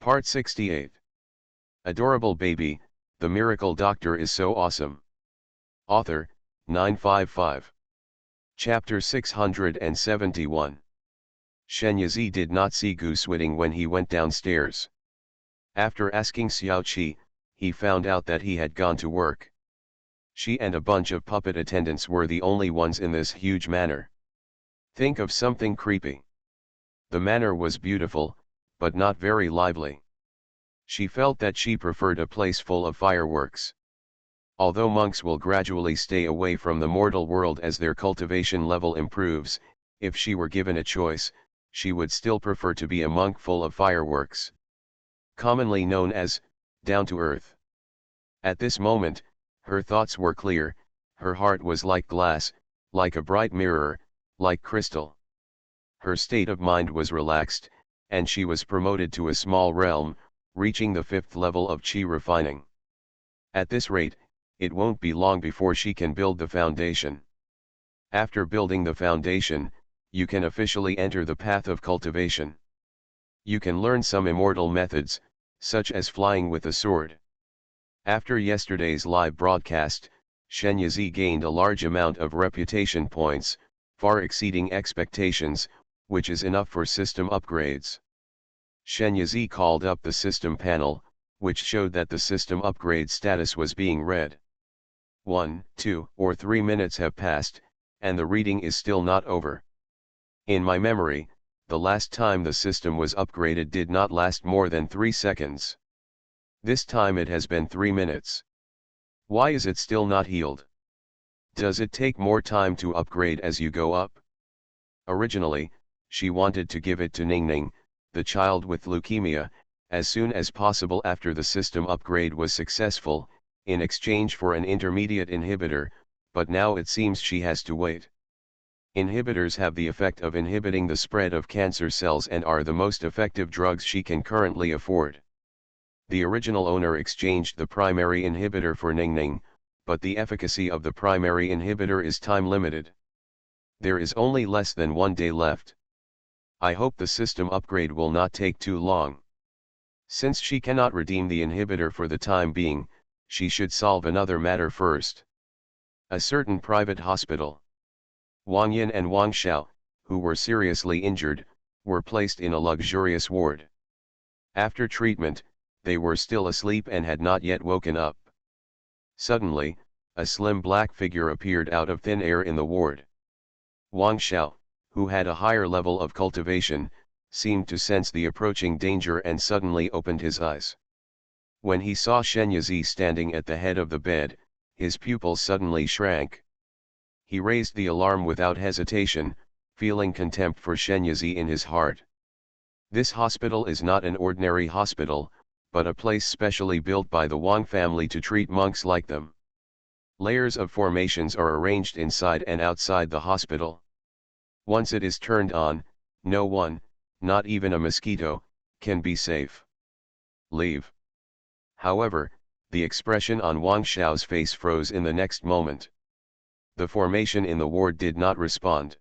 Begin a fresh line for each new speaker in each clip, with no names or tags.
Part 68. Adorable Baby, The Miracle Doctor is So Awesome. Author, 955. Chapter 671. Shenyazi did not see Gu Switting when he went downstairs. After asking Xiao Qi, he found out that he had gone to work. She and a bunch of puppet attendants were the only ones in this huge manor. Think of something creepy. The manor was beautiful, but not very lively. She felt that she preferred a place full of fireworks. Although monks will gradually stay away from the mortal world as their cultivation level improves, if she were given a choice, she would still prefer to be a monk full of fireworks. Commonly known as, down to earth. At this moment, her thoughts were clear, her heart was like glass, like a bright mirror, like crystal. Her state of mind was relaxed, and she was promoted to a small realm, reaching the 5th level of Qi refining. At this rate, it won't be long before she can build the foundation. After building the foundation, you can officially enter the path of cultivation. You can learn some immortal methods, such as flying with a sword. After yesterday's live broadcast, Shenyazi gained a large amount of reputation points, far exceeding expectations, which is enough for system upgrades. Shenyazi called up the system panel, which showed that the system upgrade status was being read. 1, 2, or 3 minutes have passed, and the reading is still not over. In my memory, the last time the system was upgraded did not last more than 3 seconds. This time it has been 3 minutes. Why is it still not healed? Does it take more time to upgrade as you go up? Originally, she wanted to give it to Ningning, the child with leukemia, as soon as possible after the system upgrade was successful, in exchange for an intermediate inhibitor, but now it seems she has to wait. Inhibitors have the effect of inhibiting the spread of cancer cells and are the most effective drugs she can currently afford. The original owner exchanged the primary inhibitor for Ningning, but the efficacy of the primary inhibitor is time limited. There is only less than 1 day left. I hope the system upgrade will not take too long. Since she cannot redeem the inhibitor for the time being, she should solve another matter first. A certain private hospital. Wang Yin and Wang Xiao, who were seriously injured, were placed in a luxurious ward. After treatment, they were still asleep and had not yet woken up. Suddenly, a slim black figure appeared out of thin air in the ward. Wang Xiao, who had a higher level of cultivation, seemed to sense the approaching danger and suddenly opened his eyes. When he saw Shenyazi standing at the head of the bed, his pupils suddenly shrank. He raised the alarm without hesitation, feeling contempt for Shenyazi in his heart. This hospital is not an ordinary hospital, but a place specially built by the Wang family to treat monks like them. Layers of formations are arranged inside and outside the hospital. Once it is turned on, no one, not even a mosquito, can be safe. Leave. However, the expression on Wang Xiao's face froze in the next moment. The formation in the ward did not respond.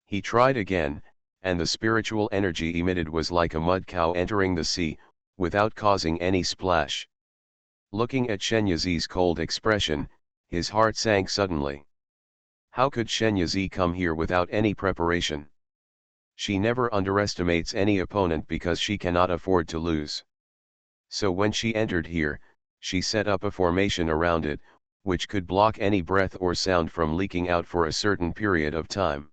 He tried again, and the spiritual energy emitted was like a mud cow entering the sea, without causing any splash. Looking at Shenyazi's cold expression, his heart sank suddenly. How could Shenyazi come here without any preparation? She never underestimates any opponent because she cannot afford to lose. So when she entered here, she set up a formation around it, which could block any breath or sound from leaking out for a certain period of time.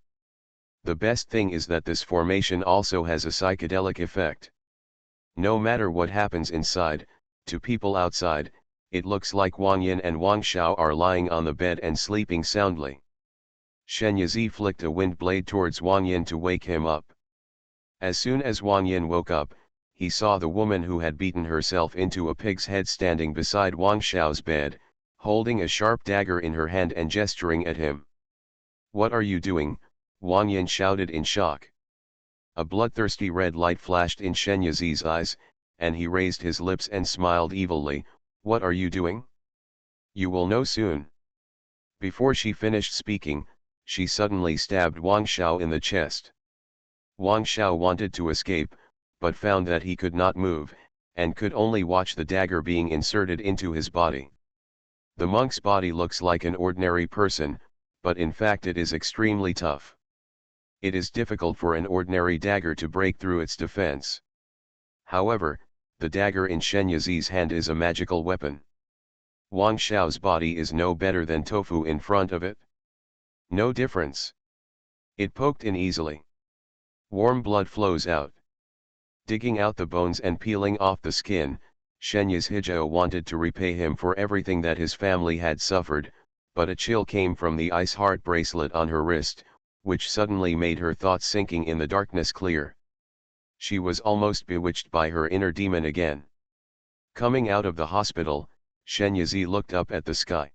The best thing is that this formation also has a psychedelic effect. No matter what happens inside, to people outside, it looks like Wang Yin and Wang Xiao are lying on the bed and sleeping soundly. Shenyazi flicked a wind blade towards Wang Yin to wake him up. As soon as Wang Yin woke up, he saw the woman who had beaten herself into a pig's head standing beside Wang Xiao's bed, holding a sharp dagger in her hand and gesturing at him. "What are you doing?" Wang Yin shouted in shock. A bloodthirsty red light flashed in Shenyazi's eyes, and he raised his lips and smiled evilly. "What are you doing? You will know soon." Before she finished speaking, she suddenly stabbed Wang Xiao in the chest. Wang Xiao wanted to escape, but found that he could not move, and could only watch the dagger being inserted into his body. The monk's body looks like an ordinary person, but in fact it is extremely tough. It is difficult for an ordinary dagger to break through its defense. However, the dagger in Shen Yizi's hand is a magical weapon. Wang Xiao's body is no better than tofu in front of it. No difference. It poked in easily. Warm blood flows out. Digging out the bones and peeling off the skin, Shen Yizhijao wanted to repay him for everything that his family had suffered, but a chill came from the ice heart bracelet on her wrist, which suddenly made her thoughts sinking in the darkness clear. She was almost bewitched by her inner demon again. Coming out of the hospital, Shen Yizi looked up at the sky.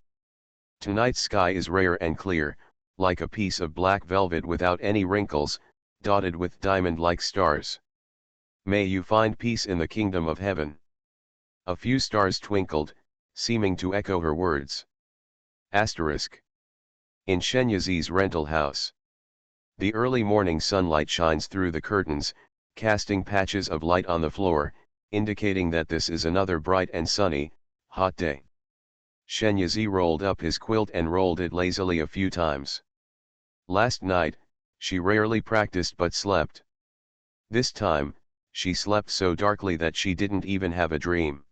Tonight's sky is rare and clear, like a piece of black velvet without any wrinkles, dotted with diamond-like stars. May you find peace in the kingdom of heaven. A few stars twinkled, seeming to echo her words. Asterisk. In Shen Yizi's rental house. The early morning sunlight shines through the curtains, casting patches of light on the floor, indicating that this is another bright and sunny, hot day. Shen Yizi rolled up his quilt and rolled it lazily a few times. Last night, she rarely practiced but slept. This time, she slept so darkly that she didn't even have a dream.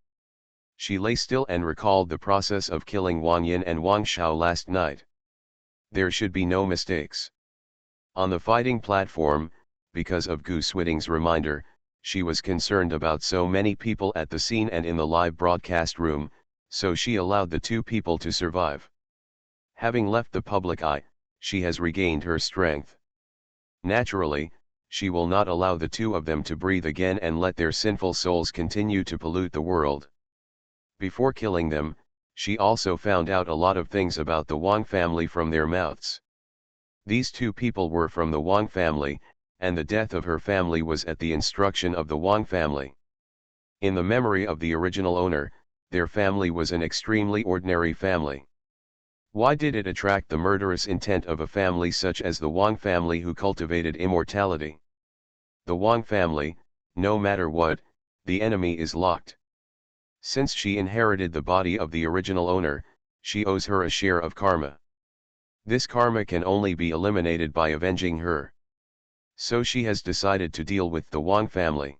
She lay still and recalled the process of killing Wang Yin and Wang Xiao last night. There should be no mistakes. On the fighting platform, because of Gu Switting's reminder, she was concerned about so many people at the scene and in the live broadcast room, so she allowed the two people to survive. Having left the public eye, she has regained her strength. Naturally, she will not allow the two of them to breathe again and let their sinful souls continue to pollute the world. Before killing them, she also found out a lot of things about the Wang family from their mouths. These two people were from the Wang family, and the death of her family was at the instruction of the Wang family. In the memory of the original owner, their family was an extremely ordinary family. Why did it attract the murderous intent of a family such as the Wang family who cultivated immortality? The Wang family, no matter what, the enemy is locked. Since she inherited the body of the original owner, she owes her a share of karma. This karma can only be eliminated by avenging her. So she has decided to deal with the Wang family.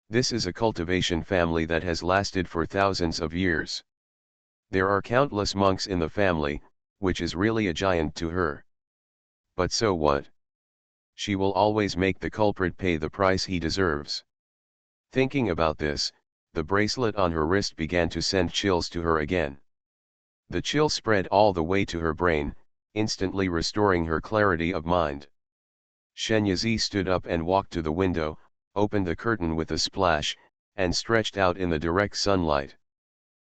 This is a cultivation family that has lasted for thousands of years. There are countless monks in the family, which is really a giant to her. But so what? She will always make the culprit pay the price he deserves. Thinking about this, the bracelet on her wrist began to send chills to her again. The chill spread all the way to her brain, instantly restoring her clarity of mind. Shen Yizi stood up and walked to the window, opened the curtain with a splash, and stretched out in the direct sunlight.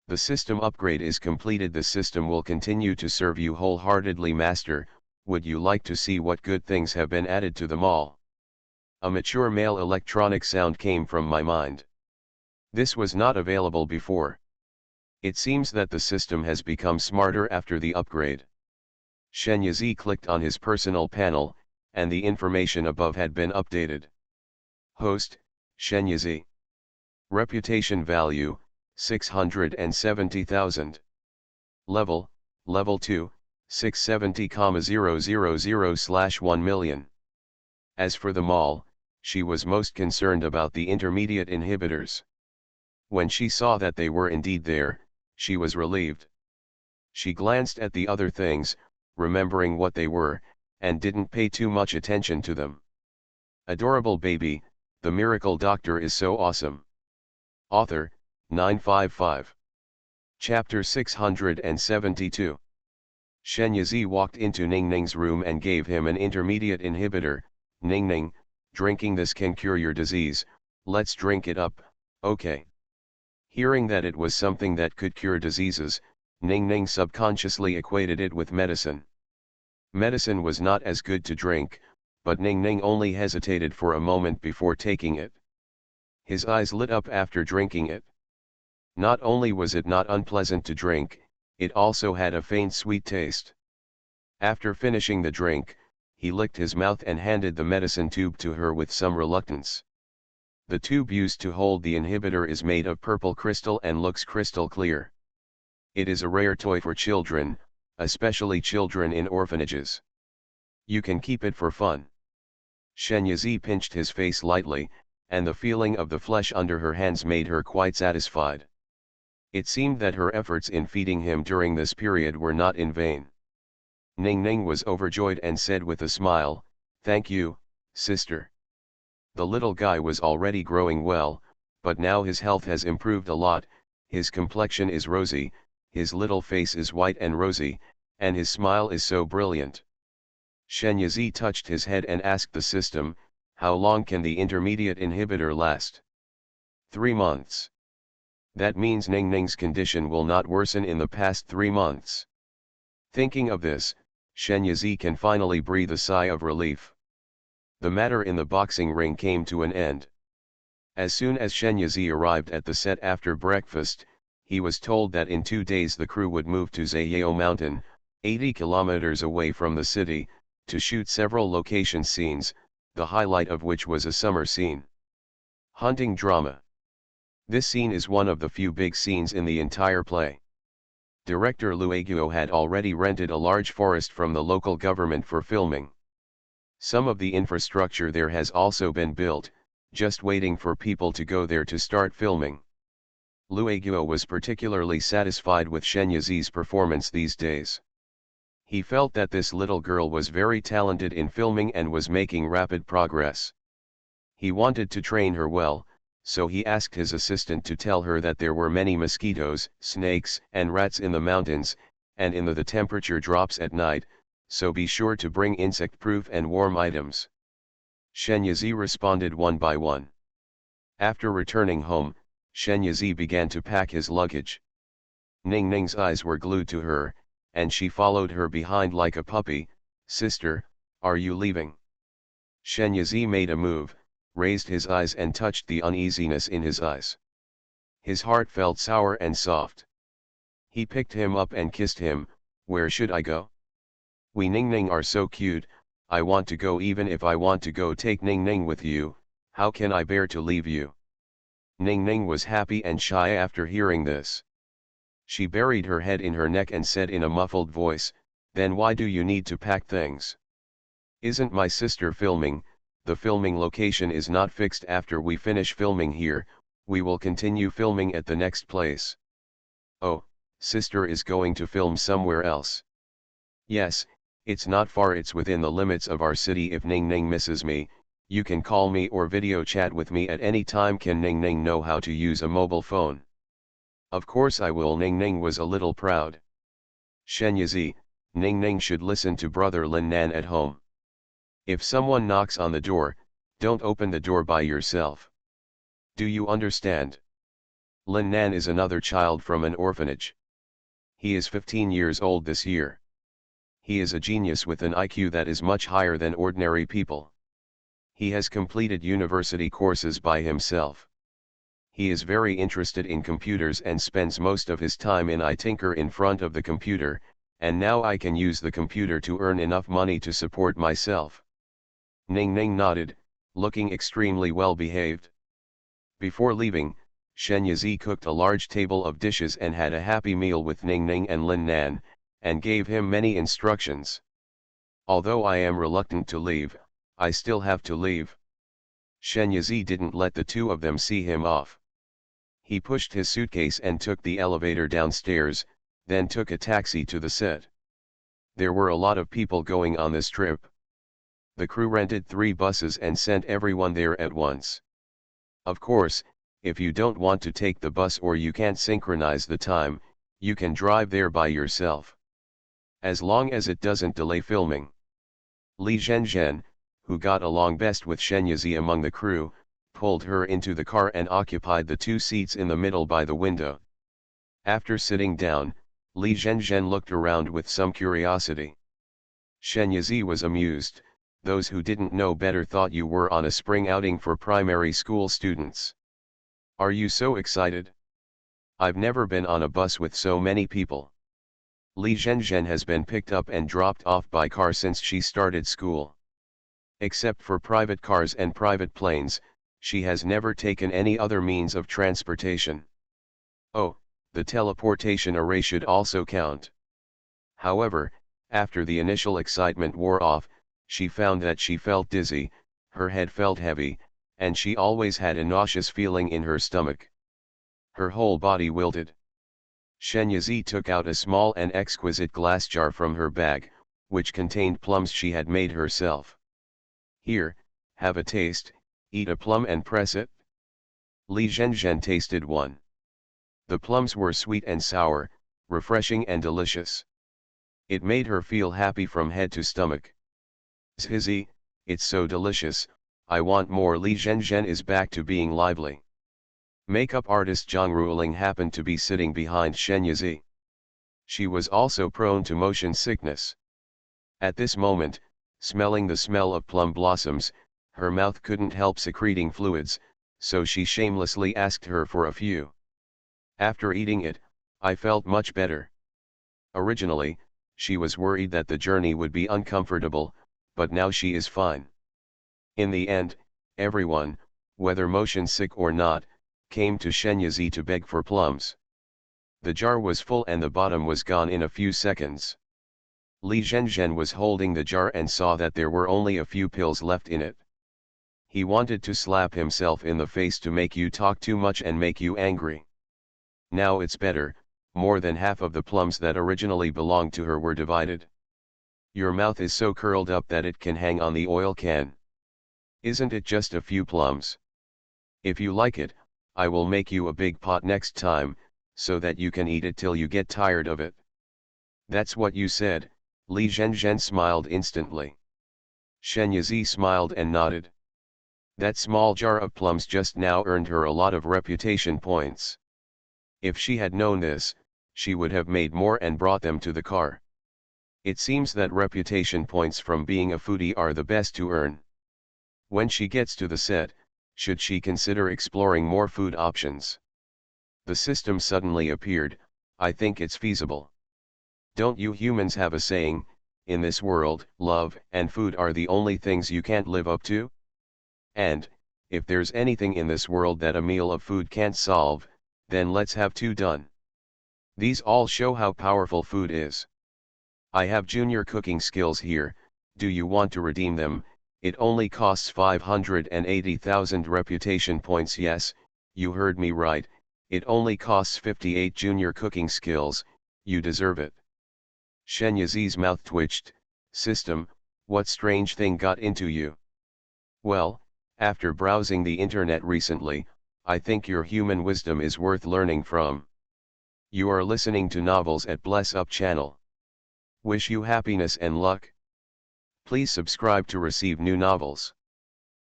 The system upgrade is completed. The system will continue to serve you wholeheartedly, master. Would you like to see what good things have been added to them all? A mature male electronic sound came from my mind. This was not available before. It seems that the system has become smarter after the upgrade. Shen Yizi clicked on his personal panel, and the information above had been updated. Host, Shen Yizi. Reputation value, 670,000. Level 2, 670,000/1 million. As for the mall, she was most concerned about the intermediate inhibitors. When she saw that they were indeed there, she was relieved. She glanced at the other things, remembering what they were, and didn't pay too much attention to them. Adorable baby, the miracle doctor is so awesome. Author, 955. Chapter 672. Shen Yizi walked into Ningning's room and gave him an intermediate inhibitor. Ningning, drinking this can cure your disease, let's drink it up, okay. Hearing that it was something that could cure diseases, Ningning subconsciously equated it with medicine. Medicine was not as good to drink, but Ningning only hesitated for a moment before taking it. His eyes lit up after drinking it. Not only was it not unpleasant to drink, it also had a faint sweet taste. After finishing the drink, he licked his mouth and handed the medicine tube to her with some reluctance. The tube used to hold the inhibitor is made of purple crystal and looks crystal clear. It is a rare toy for children, especially children in orphanages. You can keep it for fun. Shenyazi pinched his face lightly, and the feeling of the flesh under her hands made her quite satisfied. It seemed that her efforts in feeding him during this period were not in vain. Ning Ning was overjoyed and said with a smile, "Thank you, sister." The little guy was already growing well, but now his health has improved a lot, his complexion is rosy, his little face is white and rosy, and his smile is so brilliant. Shenyazi touched his head and asked the system, "How long can the intermediate inhibitor last?" 3 months. That means Ning Ning's condition will not worsen in the past 3 months. Thinking of this, Shenyazi can finally breathe a sigh of relief. The matter in the boxing ring came to an end. As soon as Shenyazi arrived at the set after breakfast, he was told that in 2 days the crew would move to Zayao Mountain, 80 kilometers away from the city, to shoot several location scenes, the highlight of which was a summer scene. Hunting drama. This scene is one of the few big scenes in the entire play. Director Lueguo had already rented a large forest from the local government for filming. Some of the infrastructure there has also been built, just waiting for people to go there to start filming. Lueguo was particularly satisfied with Shenyazi's performance these days. He felt that this little girl was very talented in filming and was making rapid progress. He wanted to train her well, so he asked his assistant to tell her that there were many mosquitoes, snakes, and rats in the mountains, and the temperature drops at night, so be sure to bring insect-proof and warm items. Shenyazi responded one by one. After returning home, Shenyazi began to pack his luggage. Ning Ning's eyes were glued to her, and she followed her behind like a puppy. "Sister, are you leaving?" Shenyazi made a move, raised his eyes and touched the uneasiness in his eyes. His heart felt sour and soft. He picked him up and kissed him. "Where should I go? We Ning Ning are so cute, I want to go. Even if I want to go take Ning Ning with you, how can I bear to leave you?" Ning Ning was happy and shy after hearing this. She buried her head in her neck and said in a muffled voice, "Then why do you need to pack things? Isn't my sister filming? The filming location is not fixed. After we finish filming here, we will continue filming at the next place." "Oh, sister is going to film somewhere else?" "Yes, it's not far. It's within the limits of our city. If Ning Ning misses me, you can call me or video chat with me at any time." Can Ning Ning know how to use a mobile phone? "Of course I will." Ning Ning was a little proud. Shenyazi, Ning Ning should listen to brother Lin Nan at home. If someone knocks on the door, don't open the door by yourself. Do you understand? Lin Nan is another child from an orphanage. He is 15 years old this year. He is a genius with an IQ that is much higher than ordinary people. He has completed university courses by himself. He is very interested in computers and spends most of his time in I tinker in front of the computer, and now I can use the computer to earn enough money to support myself. Ning Ning nodded, looking extremely well behaved. Before leaving, Shenyazi cooked a large table of dishes and had a happy meal with Ning Ning and Lin Nan, and gave him many instructions. "Although I am reluctant to leave, I still have to leave." Shenyazi didn't let the two of them see him off. He pushed his suitcase and took the elevator downstairs, then took a taxi to the set. There were a lot of people going on this trip. The crew rented 3 buses and sent everyone there at once. Of course, if you don't want to take the bus or you can't synchronize the time, you can drive there by yourself. As long as it doesn't delay filming. Li Zhenzhen, who got along best with Shenyazi among the crew, pulled her into the car and occupied the 2 seats in the middle by the window. After sitting down, Li Zhenzhen looked around with some curiosity. Shenyazi was amused. Those who didn't know better thought you were on a spring outing for primary school students. Are you so excited? I've never been on a bus with so many people. Li Zhenzhen has been picked up and dropped off by car since she started school. Except for private cars and private planes, She has never taken any other means of transportation. Oh, the teleportation array should also count. However, after the initial excitement wore off, she found that she felt dizzy, her head felt heavy, and she always had a nauseous feeling in her stomach. Her whole body wilted. Shenyazi took out a small and exquisite glass jar from her bag, which contained plums she had made herself. Here, have a taste, eat a plum and press it. Li Zhenzhen tasted one. The plums were sweet and sour, refreshing and delicious. It made her feel happy from head to stomach. Zhizi, it's so delicious, I want more. Li Zhenzhen is back to being lively. Makeup artist Zhang Ruling happened to be sitting behind Shenyazi. She was also prone to motion sickness. At this moment, smelling the smell of plum blossoms, her mouth couldn't help secreting fluids, so she shamelessly asked her for a few. After eating it, I felt much better. Originally, she was worried that the journey would be uncomfortable, but now she is fine. In the end, everyone, whether motion sick or not, came to Shenyazi to beg for plums. The jar was full and the bottom was gone in a few seconds. Li Zhenzhen was holding the jar and saw that there were only a few pills left in it. He wanted to slap himself in the face to make you talk too much and make you angry. Now it's better, more than half of the plums that originally belonged to her were divided. Your mouth is so curled up that it can hang on the oil can. Isn't it just a few plums? If you like it, I will make you a big pot next time, so that you can eat it till you get tired of it. That's what you said, Li Zhenzhen smiled instantly. Shenyazi smiled and nodded. That small jar of plums just now earned her a lot of reputation points. If she had known this, she would have made more and brought them to the car. It seems that reputation points from being a foodie are the best to earn. When she gets to the set, should she consider exploring more food options? The system suddenly appeared, I think it's feasible. Don't you humans have a saying, in this world, love and food are the only things you can't live up to? And, if there's anything in this world that a meal of food can't solve, then let's have two done. These all show how powerful food is. I have junior cooking skills here, do you want to redeem them? It only costs 580,000 reputation points. Yes, you heard me right, it only costs 58 junior cooking skills, you deserve it. Shenyazi's mouth twitched. System, what strange thing got into you? Well, after browsing the internet recently, I think your human wisdom is worth learning from. You are listening to Novels at Bless Up channel. Wish you happiness and luck. Please subscribe to receive new novels.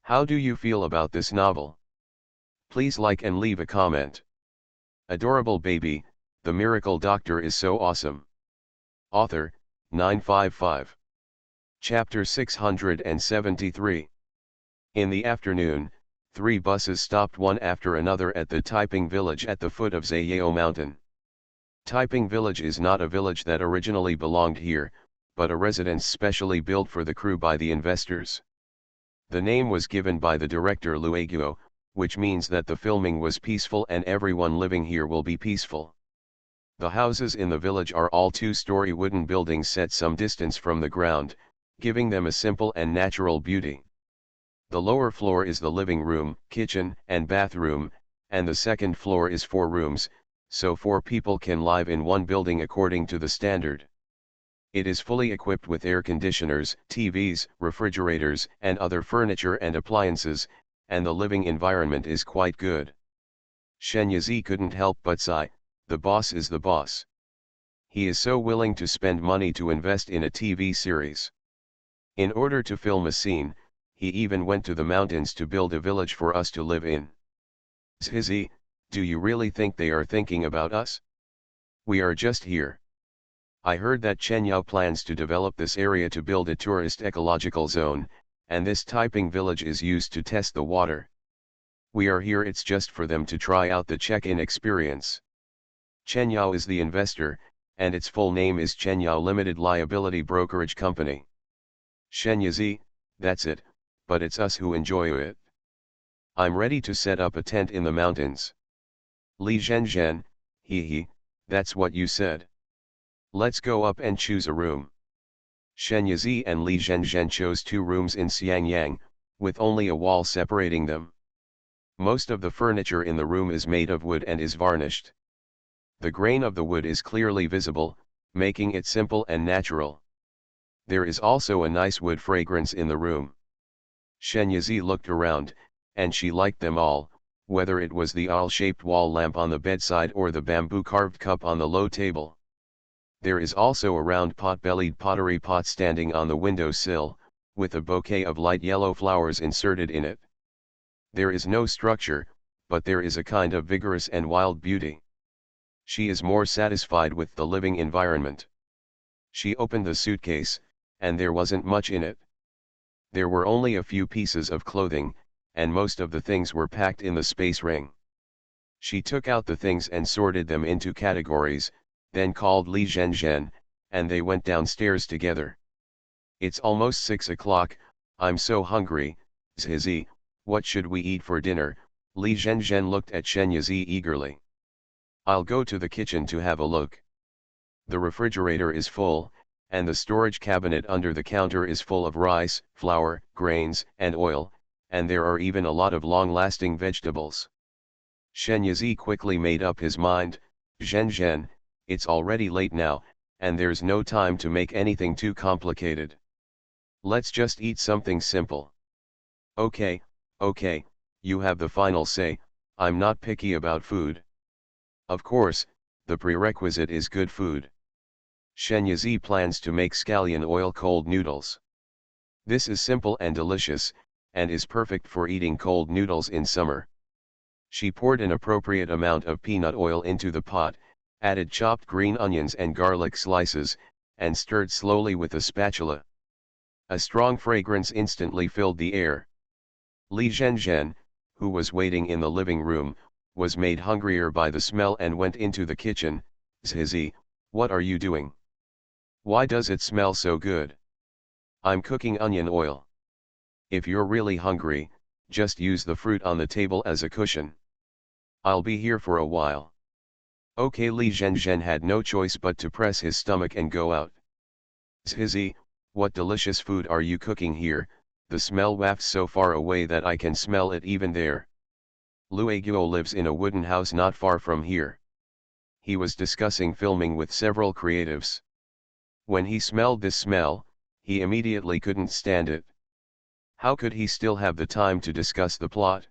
How do you feel about this novel? Please like and leave a comment. Adorable baby, the miracle doctor is so awesome. Author, 955. Chapter 673. In the afternoon, 3 buses stopped one after another at the Taiping village at the foot of Zayao Mountain. Taiping village is not a village that originally belonged here, but a residence specially built for the crew by the investors. The name was given by the director Luiguo, which means that the filming was peaceful and everyone living here will be peaceful. The houses in the village are all 2-story wooden buildings set some distance from the ground, giving them a simple and natural beauty. The lower floor is the living room, kitchen, and bathroom, and the second floor is 4 rooms, so 4 people can live in one building according to the standard. It is fully equipped with air conditioners, TVs, refrigerators, and other furniture and appliances, and the living environment is quite good. Shenyazi couldn't help but sigh, the boss is the boss. He is so willing to spend money to invest in a TV series. In order to film a scene, he even went to the mountains to build a village for us to live in. Zhizi, do you really think they are thinking about us? We are just here. I heard that Chen Yao plans to develop this area to build a tourist ecological zone, and this Taiping village is used to test the water. We are here, it's just for them to try out the check-in experience. Chen Yao is the investor, and its full name is Chen Yao Limited Liability Brokerage Company. Shenyazi, that's it, but it's us who enjoy it. I'm ready to set up a tent in the mountains. Li Zhenzhen, he, that's what you said. Let's go up and choose a room. Shen Yizi and Li Zhenzhen chose 2 rooms in Xiangyang, with only a wall separating them. Most of the furniture in the room is made of wood and is varnished. The grain of the wood is clearly visible, making it simple and natural. There is also a nice wood fragrance in the room. Shen Yizi looked around, and she liked them all, whether it was the owl-shaped wall lamp on the bedside or the bamboo-carved cup on the low table. There is also a round pot-bellied pottery pot standing on the window sill, with a bouquet of light yellow flowers inserted in it. There is no structure, but there is a kind of vigorous and wild beauty. She is more satisfied with the living environment. She opened the suitcase, and there wasn't much in it. There were only a few pieces of clothing, and most of the things were packed in the space ring. She took out the things and sorted them into categories, then called Li Zhenzhen, and they went downstairs together. It's almost 6 o'clock, I'm so hungry, Zizi, what should we eat for dinner? Li Zhenzhen looked at Shen Yizi eagerly. I'll go to the kitchen to have a look. The refrigerator is full, and the storage cabinet under the counter is full of rice, flour, grains, and oil, and there are even a lot of long-lasting vegetables. Shen Yizi quickly made up his mind, Zhenzhen, it's already late now, and there's no time to make anything too complicated. Let's just eat something simple. Okay, you have the final say, I'm not picky about food. Of course, the prerequisite is good food. Shen Yizi plans to make scallion oil cold noodles. This is simple and delicious, and is perfect for eating cold noodles in summer. She poured an appropriate amount of peanut oil into the pot, added chopped green onions and garlic slices, and stirred slowly with a spatula. A strong fragrance instantly filled the air. Li Zhenzhen, who was waiting in the living room, was made hungrier by the smell and went into the kitchen. Zizi, what are you doing? Why does it smell so good? I'm cooking onion oil. If you're really hungry, just use the fruit on the table as a cushion. I'll be here for a while. Okay, Li Zhenzhen had no choice but to press his stomach and go out. Zizi, what delicious food are you cooking here? The smell wafts so far away that I can smell it even there. Lueguo lives in a wooden house not far from here. He was discussing filming with several creatives. When he smelled this smell, he immediately couldn't stand it. How could he still have the time to discuss the plot?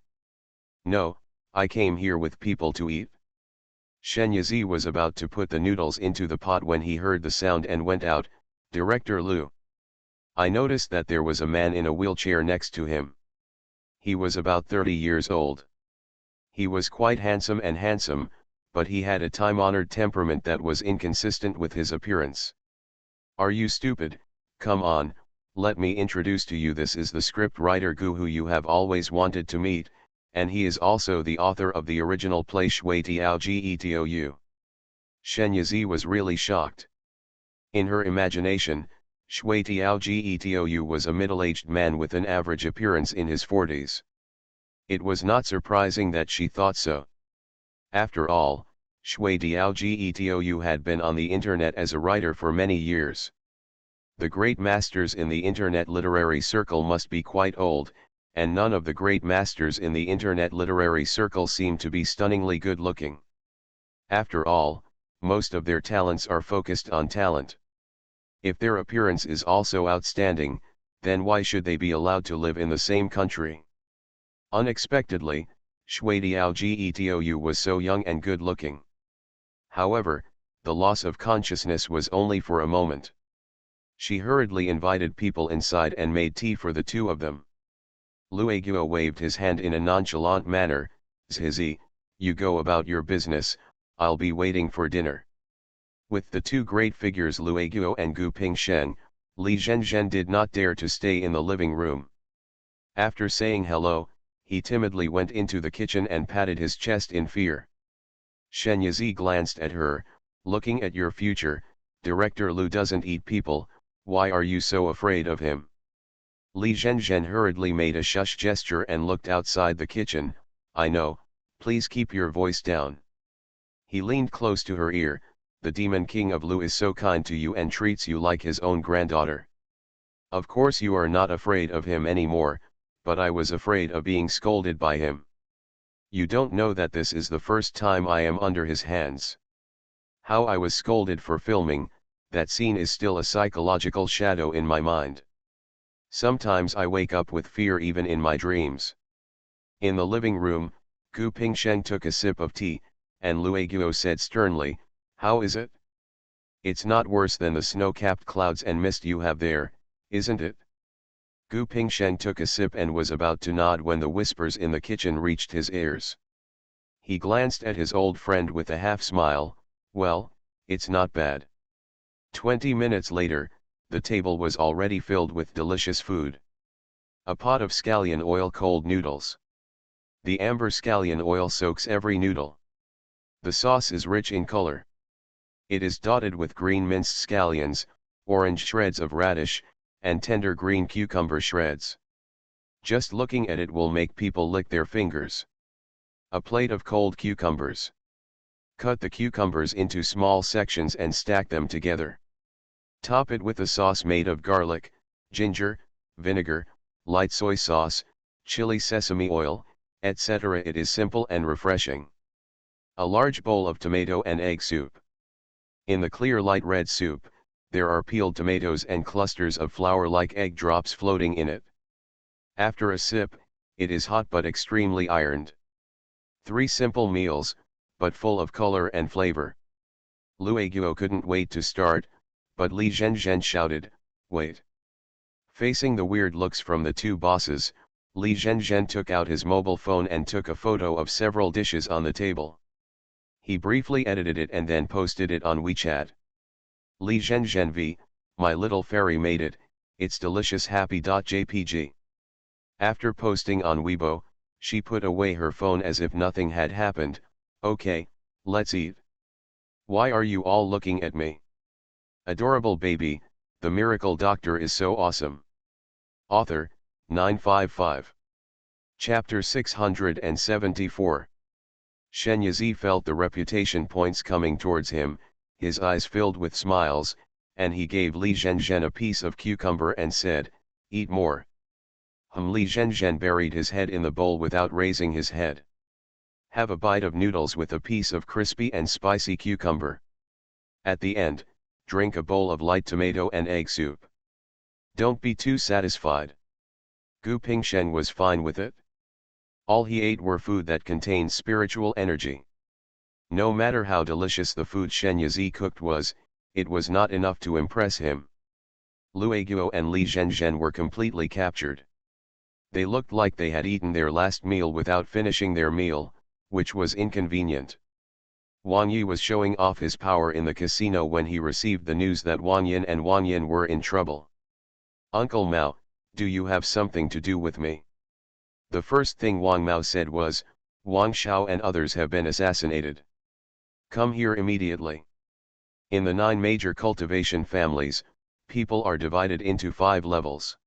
No, I came here with people to eat. Shen Yizi was about to put the noodles into the pot when he heard the sound and went out. Director Lu. I noticed that there was a man in a wheelchair next to him. He was about 30 years old. He was quite handsome, but he had a time-honored temperament that was inconsistent with his appearance. Are you stupid? Come on, let me introduce to you, this is the script writer Gu, who you have always wanted to meet, and he is also the author of the original play Shui Tiao Getou. Shen Yizi was really shocked. In her imagination, Shui Tiao Getou was a middle-aged man with an average appearance in his 40s. It was not surprising that she thought so. After all, Shui Tiao Getou had been on the internet as a writer for many years. The great masters in the internet literary circle must be quite old, and none of the great masters in the internet literary circle seem to be stunningly good-looking. After all, most of their talents are focused on talent. If their appearance is also outstanding, then why should they be allowed to live in the same country? Unexpectedly, Shui Tiao Getou was so young and good-looking. However, the loss of consciousness was only for a moment. She hurriedly invited people inside and made tea for the two of them. Lueguo waved his hand in a nonchalant manner. Zizi, you go about your business, I'll be waiting for dinner. With the two great figures Lueguo and Gu Pingshen, Li Zhenzhen did not dare to stay in the living room. After saying hello, he timidly went into the kitchen and patted his chest in fear. Shen Yizi glanced at her, looking at your future, Director Lu doesn't eat people, why are you so afraid of him? Li Zhenzhen hurriedly made a shush gesture and looked outside the kitchen. I know, please keep your voice down. He leaned close to her ear. The demon king of Lu is so kind to you and treats you like his own granddaughter. Of course you are not afraid of him anymore, but I was afraid of being scolded by him. You don't know that this is the first time I am under his hands. How I was scolded for filming, that scene is still a psychological shadow in my mind. Sometimes I wake up with fear even in my dreams. In the living room, Gu Pingsheng took a sip of tea, and Lue Guo said sternly, how is it? It's not worse than the snow-capped clouds and mist you have there, isn't it? Gu Pingsheng took a sip and was about to nod when the whispers in the kitchen reached his ears. He glanced at his old friend with a half-smile. Well, it's not bad. 20 minutes later, the table was already filled with delicious food. A pot of scallion oil cold noodles. The amber scallion oil soaks every noodle. The sauce is rich in color. It is dotted with green minced scallions, orange shreds of radish, and tender green cucumber shreds. Just looking at it will make people lick their fingers. A plate of cold cucumbers. Cut the cucumbers into small sections and stack them together. Top it with a sauce made of garlic, ginger, vinegar, light soy sauce, chili sesame oil, etc. It is simple and refreshing. A large bowl of tomato and egg soup. In the clear light red soup, there are peeled tomatoes and clusters of flour-like egg drops floating in it. After a sip, it is hot but extremely ironed. 3 simple meals, but full of color and flavor. Lue Guo couldn't wait to start, but Li Zhenzhen shouted, wait. Facing the weird looks from the two bosses, Li Zhenzhen took out his mobile phone and took a photo of several dishes on the table. He briefly edited it and then posted it on WeChat. Li Zhenzhen v, my little fairy made it, it's delicious happy.jpg. After posting on Weibo, she put away her phone as if nothing had happened. Okay, let's eat. Why are you all looking at me? Adorable baby, the miracle doctor is so awesome. Author, 955. Chapter 674. Shen Yizi felt the reputation points coming towards him, his eyes filled with smiles, and he gave Li Zhenzhen a piece of cucumber and said, eat more. Li Zhenzhen buried his head in the bowl without raising his head. Have a bite of noodles with a piece of crispy and spicy cucumber. At the end, drink a bowl of light tomato and egg soup. Don't be too satisfied. Gu Pingsheng was fine with it. All he ate were food that contained spiritual energy. No matter how delicious the food Shen Yizi cooked was, it was not enough to impress him. Lue Guo and Li Zhenzhen were completely captured. They looked like they had eaten their last meal without finishing their meal, which was inconvenient. Wang Yi was showing off his power in the casino when he received the news that Wang Yin and Wang Yin were in trouble. Uncle Mao, do you have something to do with me? The first thing Wang Mao said was, Wang Xiao and others have been assassinated. Come here immediately. In the 9 major cultivation families, people are divided into 5 levels.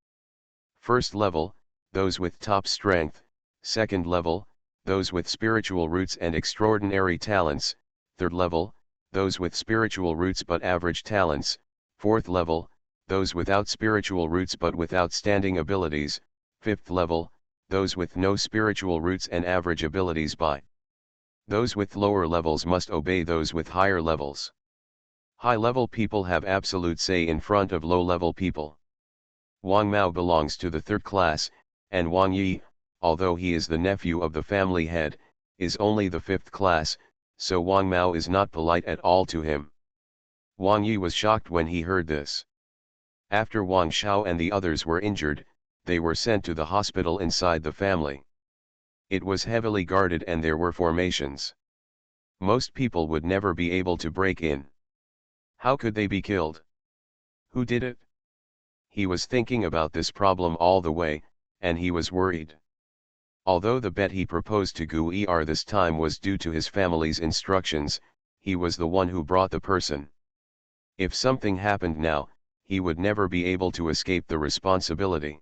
First level, those with top strength. Second level, those with spiritual roots and extraordinary talents. Third level, those with spiritual roots but average talents. Fourth level, those without spiritual roots but with outstanding abilities. Fifth level, those with no spiritual roots and average abilities. By those with lower levels must obey those with higher levels. High-level people have absolute say in front of low-level people. Wang Mao belongs to the 3rd class, and Wang Yi, although he is the nephew of the family head, is only the 5th class, so Wang Mao is not polite at all to him. Wang Yi was shocked when he heard this. After Wang Xiao and the others were injured, they were sent to the hospital inside the family. It was heavily guarded and there were formations. Most people would never be able to break in. How could they be killed? Who did it? He was thinking about this problem all the way, and he was worried. Although the bet he proposed to Gu Er this time was due to his family's instructions, he was the one who brought the person. If something happened now, he would never be able to escape the responsibility.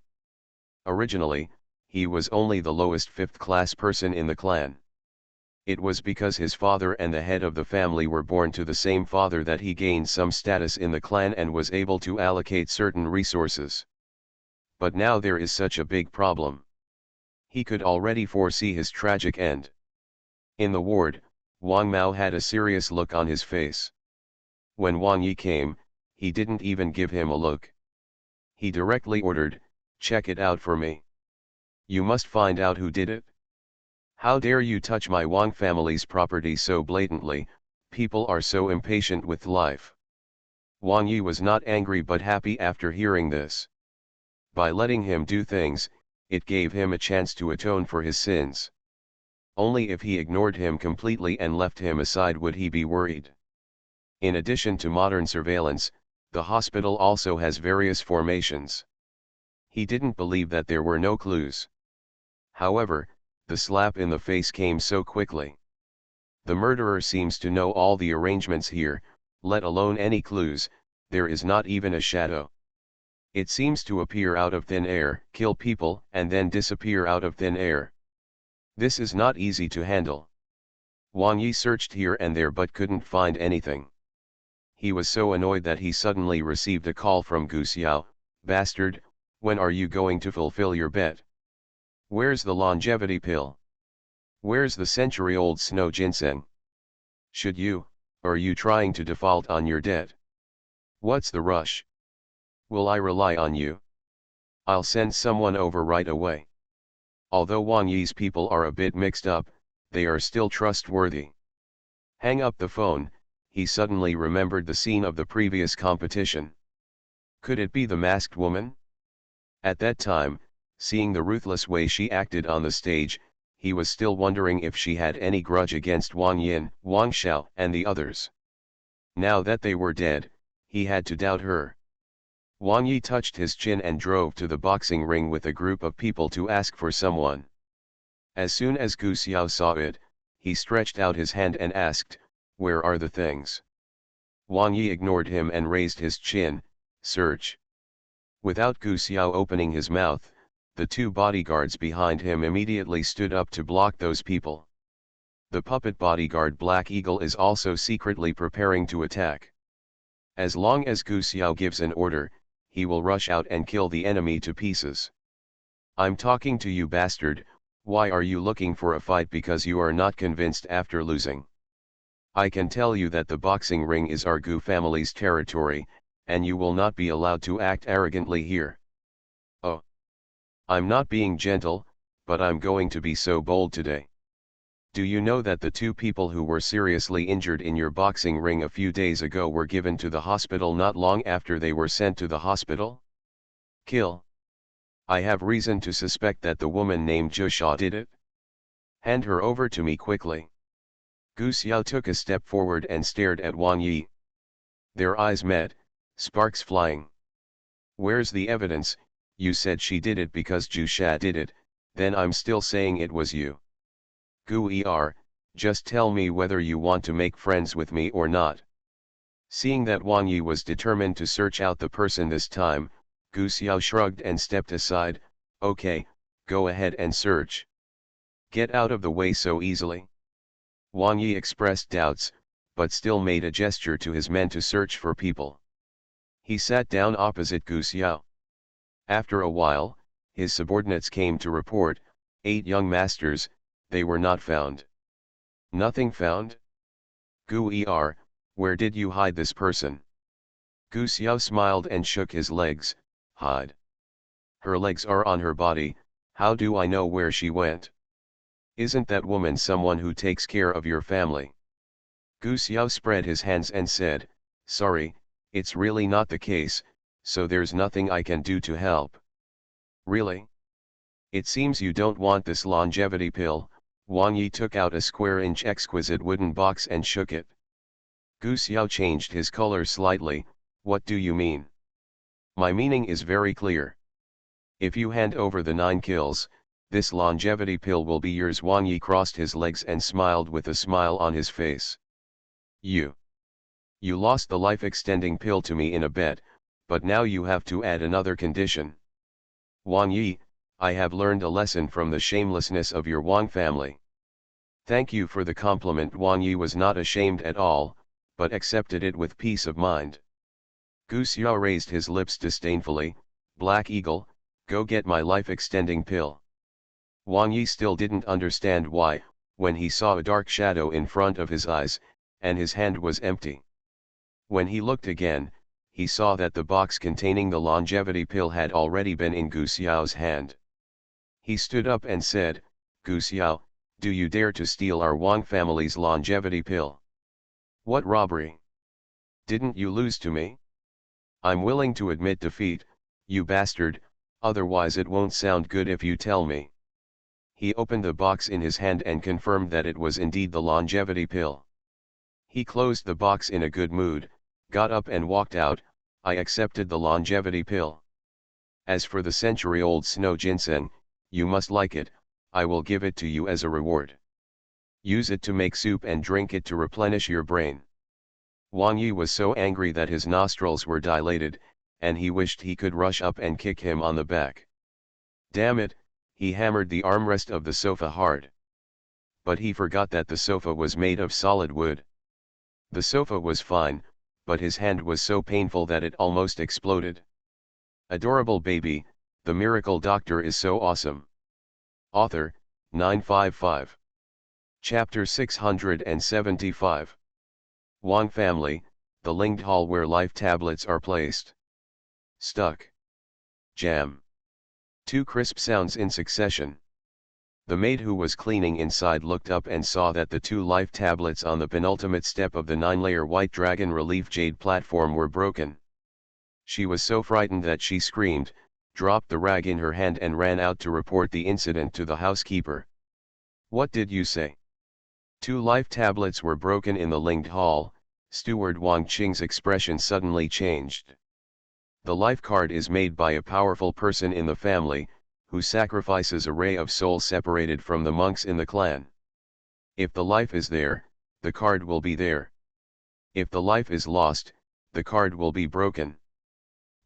Originally, he was only the lowest fifth-class person in the clan. It was because his father and the head of the family were born to the same father that he gained some status in the clan and was able to allocate certain resources. But now there is such a big problem. He could already foresee his tragic end. In the ward, Wang Mao had a serious look on his face. When Wang Yi came, he didn't even give him a look. He directly ordered, "Check it out for me. You must find out who did it. How dare you touch my Wang family's property so blatantly, people are so impatient with life." Wang Yi was not angry but happy after hearing this. By letting him do things, it gave him a chance to atone for his sins. Only if he ignored him completely and left him aside would he be worried. In addition to modern surveillance, the hospital also has various formations. He didn't believe that there were no clues. However, the slap in the face came so quickly. The murderer seems to know all the arrangements here, let alone any clues, there is not even a shadow. It seems to appear out of thin air, kill people, and then disappear out of thin air. This is not easy to handle. Wang Yi searched here and there but couldn't find anything. He was so annoyed that he suddenly received a call from Gu Xiao, "Bastard, when are you going to fulfill your bet? Where's the longevity pill? Where's the century-old snow ginseng? Are you trying to default on your debt? What's the rush? Will I rely on you? I'll send someone over right away." Although Wang Yi's people are a bit mixed up, they are still trustworthy. Hang up the phone, he suddenly remembered the scene of the previous competition. Could it be the masked woman? At that time, seeing the ruthless way she acted on the stage, he was still wondering if she had any grudge against Wang Yin, Wang Xiao, and the others. Now that they were dead, he had to doubt her. Wang Yi touched his chin and drove to the boxing ring with a group of people to ask for someone. As soon as Gu Xiao saw it, he stretched out his hand and asked, "Where are the things?" Wang Yi ignored him and raised his chin, "Search." Without Gu Xiao opening his mouth, the two bodyguards behind him immediately stood up to block those people. The puppet bodyguard Black Eagle is also secretly preparing to attack. As long as Gu Xiao gives an order, he will rush out and kill the enemy to pieces. "I'm talking to you, bastard, why are you looking for a fight because you are not convinced after losing? I can tell you that the boxing ring is our Gu family's territory, and you will not be allowed to act arrogantly here." "Oh. I'm not being gentle, but I'm going to be so bold today. Do you know that the two people who were seriously injured in your boxing ring a few days ago were given to the hospital not long after they were sent to the hospital? Kill. I have reason to suspect that the woman named Zhu Sha did it. Hand her over to me quickly." Gu Xiao took a step forward and stared at Wang Yi. Their eyes met, sparks flying. "Where's the evidence? You said she did it because Zhu Sha did it, then I'm still saying it was you. Gu just tell me whether you want to make friends with me or not." Seeing that Wang Yi was determined to search out the person this time, Gu Xiao shrugged and stepped aside. "Okay, go ahead and search. Get out of the way so easily." Wang Yi expressed doubts, but still made a gesture to his men to search for people. He sat down opposite Gu Xiao. After a while, his subordinates came to report, 8 young masters, they were not found. "Nothing found? Gu where did you hide this person?" Gu Xiao smiled and shook his legs. "Hide? Her legs are on her body, how do I know where she went? Isn't that woman someone who takes care of your family?" Gu Xiao spread his hands and said, "Sorry, it's really not the case, so there's nothing I can do to help." "Really? It seems you don't want this longevity pill." Wang Yi took out a square-inch exquisite wooden box and shook it. Gu Xiao changed his color slightly. "What do you mean?" "My meaning is very clear. If you hand over the 9 kills, this longevity pill will be yours." Wang Yi crossed his legs and smiled with a smile on his face. You lost the life-extending pill to me in a bet, but now you have to add another condition." "Wang Yi, I have learned a lesson from the shamelessness of your Wang family. Thank you for the compliment. Wang Yi was not ashamed at all, but accepted it with peace of mind. Gu Xiao raised his lips disdainfully, Black Eagle, go get my life-extending pill. Wang Yi still didn't understand why, when he saw a dark shadow in front of his eyes, and his hand was empty. When he looked again, he saw that the box containing the longevity pill had already been in Gu Xiao's hand. He stood up and said, Gu Xiao, do you dare to steal our Wang family's longevity pill? What robbery? Didn't you lose to me? I'm willing to admit defeat, you bastard, otherwise it won't sound good if you tell me. He opened the box in his hand and confirmed that it was indeed the longevity pill. He closed the box in a good mood, got up and walked out. I accepted the longevity pill. As for the century-old snow ginseng, you must like it, I will give it to you as a reward. Use it to make soup and drink it to replenish your brain. Wang Yi was so angry that his nostrils were dilated, and he wished he could rush up and kick him on the back. Damn it, he hammered the armrest of the sofa hard. But he forgot that the sofa was made of solid wood. The sofa was fine, but his hand was so painful that it almost exploded. Adorable baby, the miracle doctor is so awesome. Author, 955. Chapter 675. Wang family, the linked hall where life tablets are placed. Stuck. Jam. Two crisp sounds in succession. The maid who was cleaning inside looked up and saw that the two life tablets on the penultimate step of the 9-layer white dragon relief jade platform were broken. She was so frightened that she screamed, dropped the rag in her hand and ran out to report the incident to the housekeeper. What did you say? Two life tablets were broken in the linked hall. Steward Wang Qing's expression suddenly changed. The life card is made by a powerful person in the family, who sacrifices a ray of soul separated from the monks in the clan. If the life is there, the card will be there. If the life is lost, the card will be broken.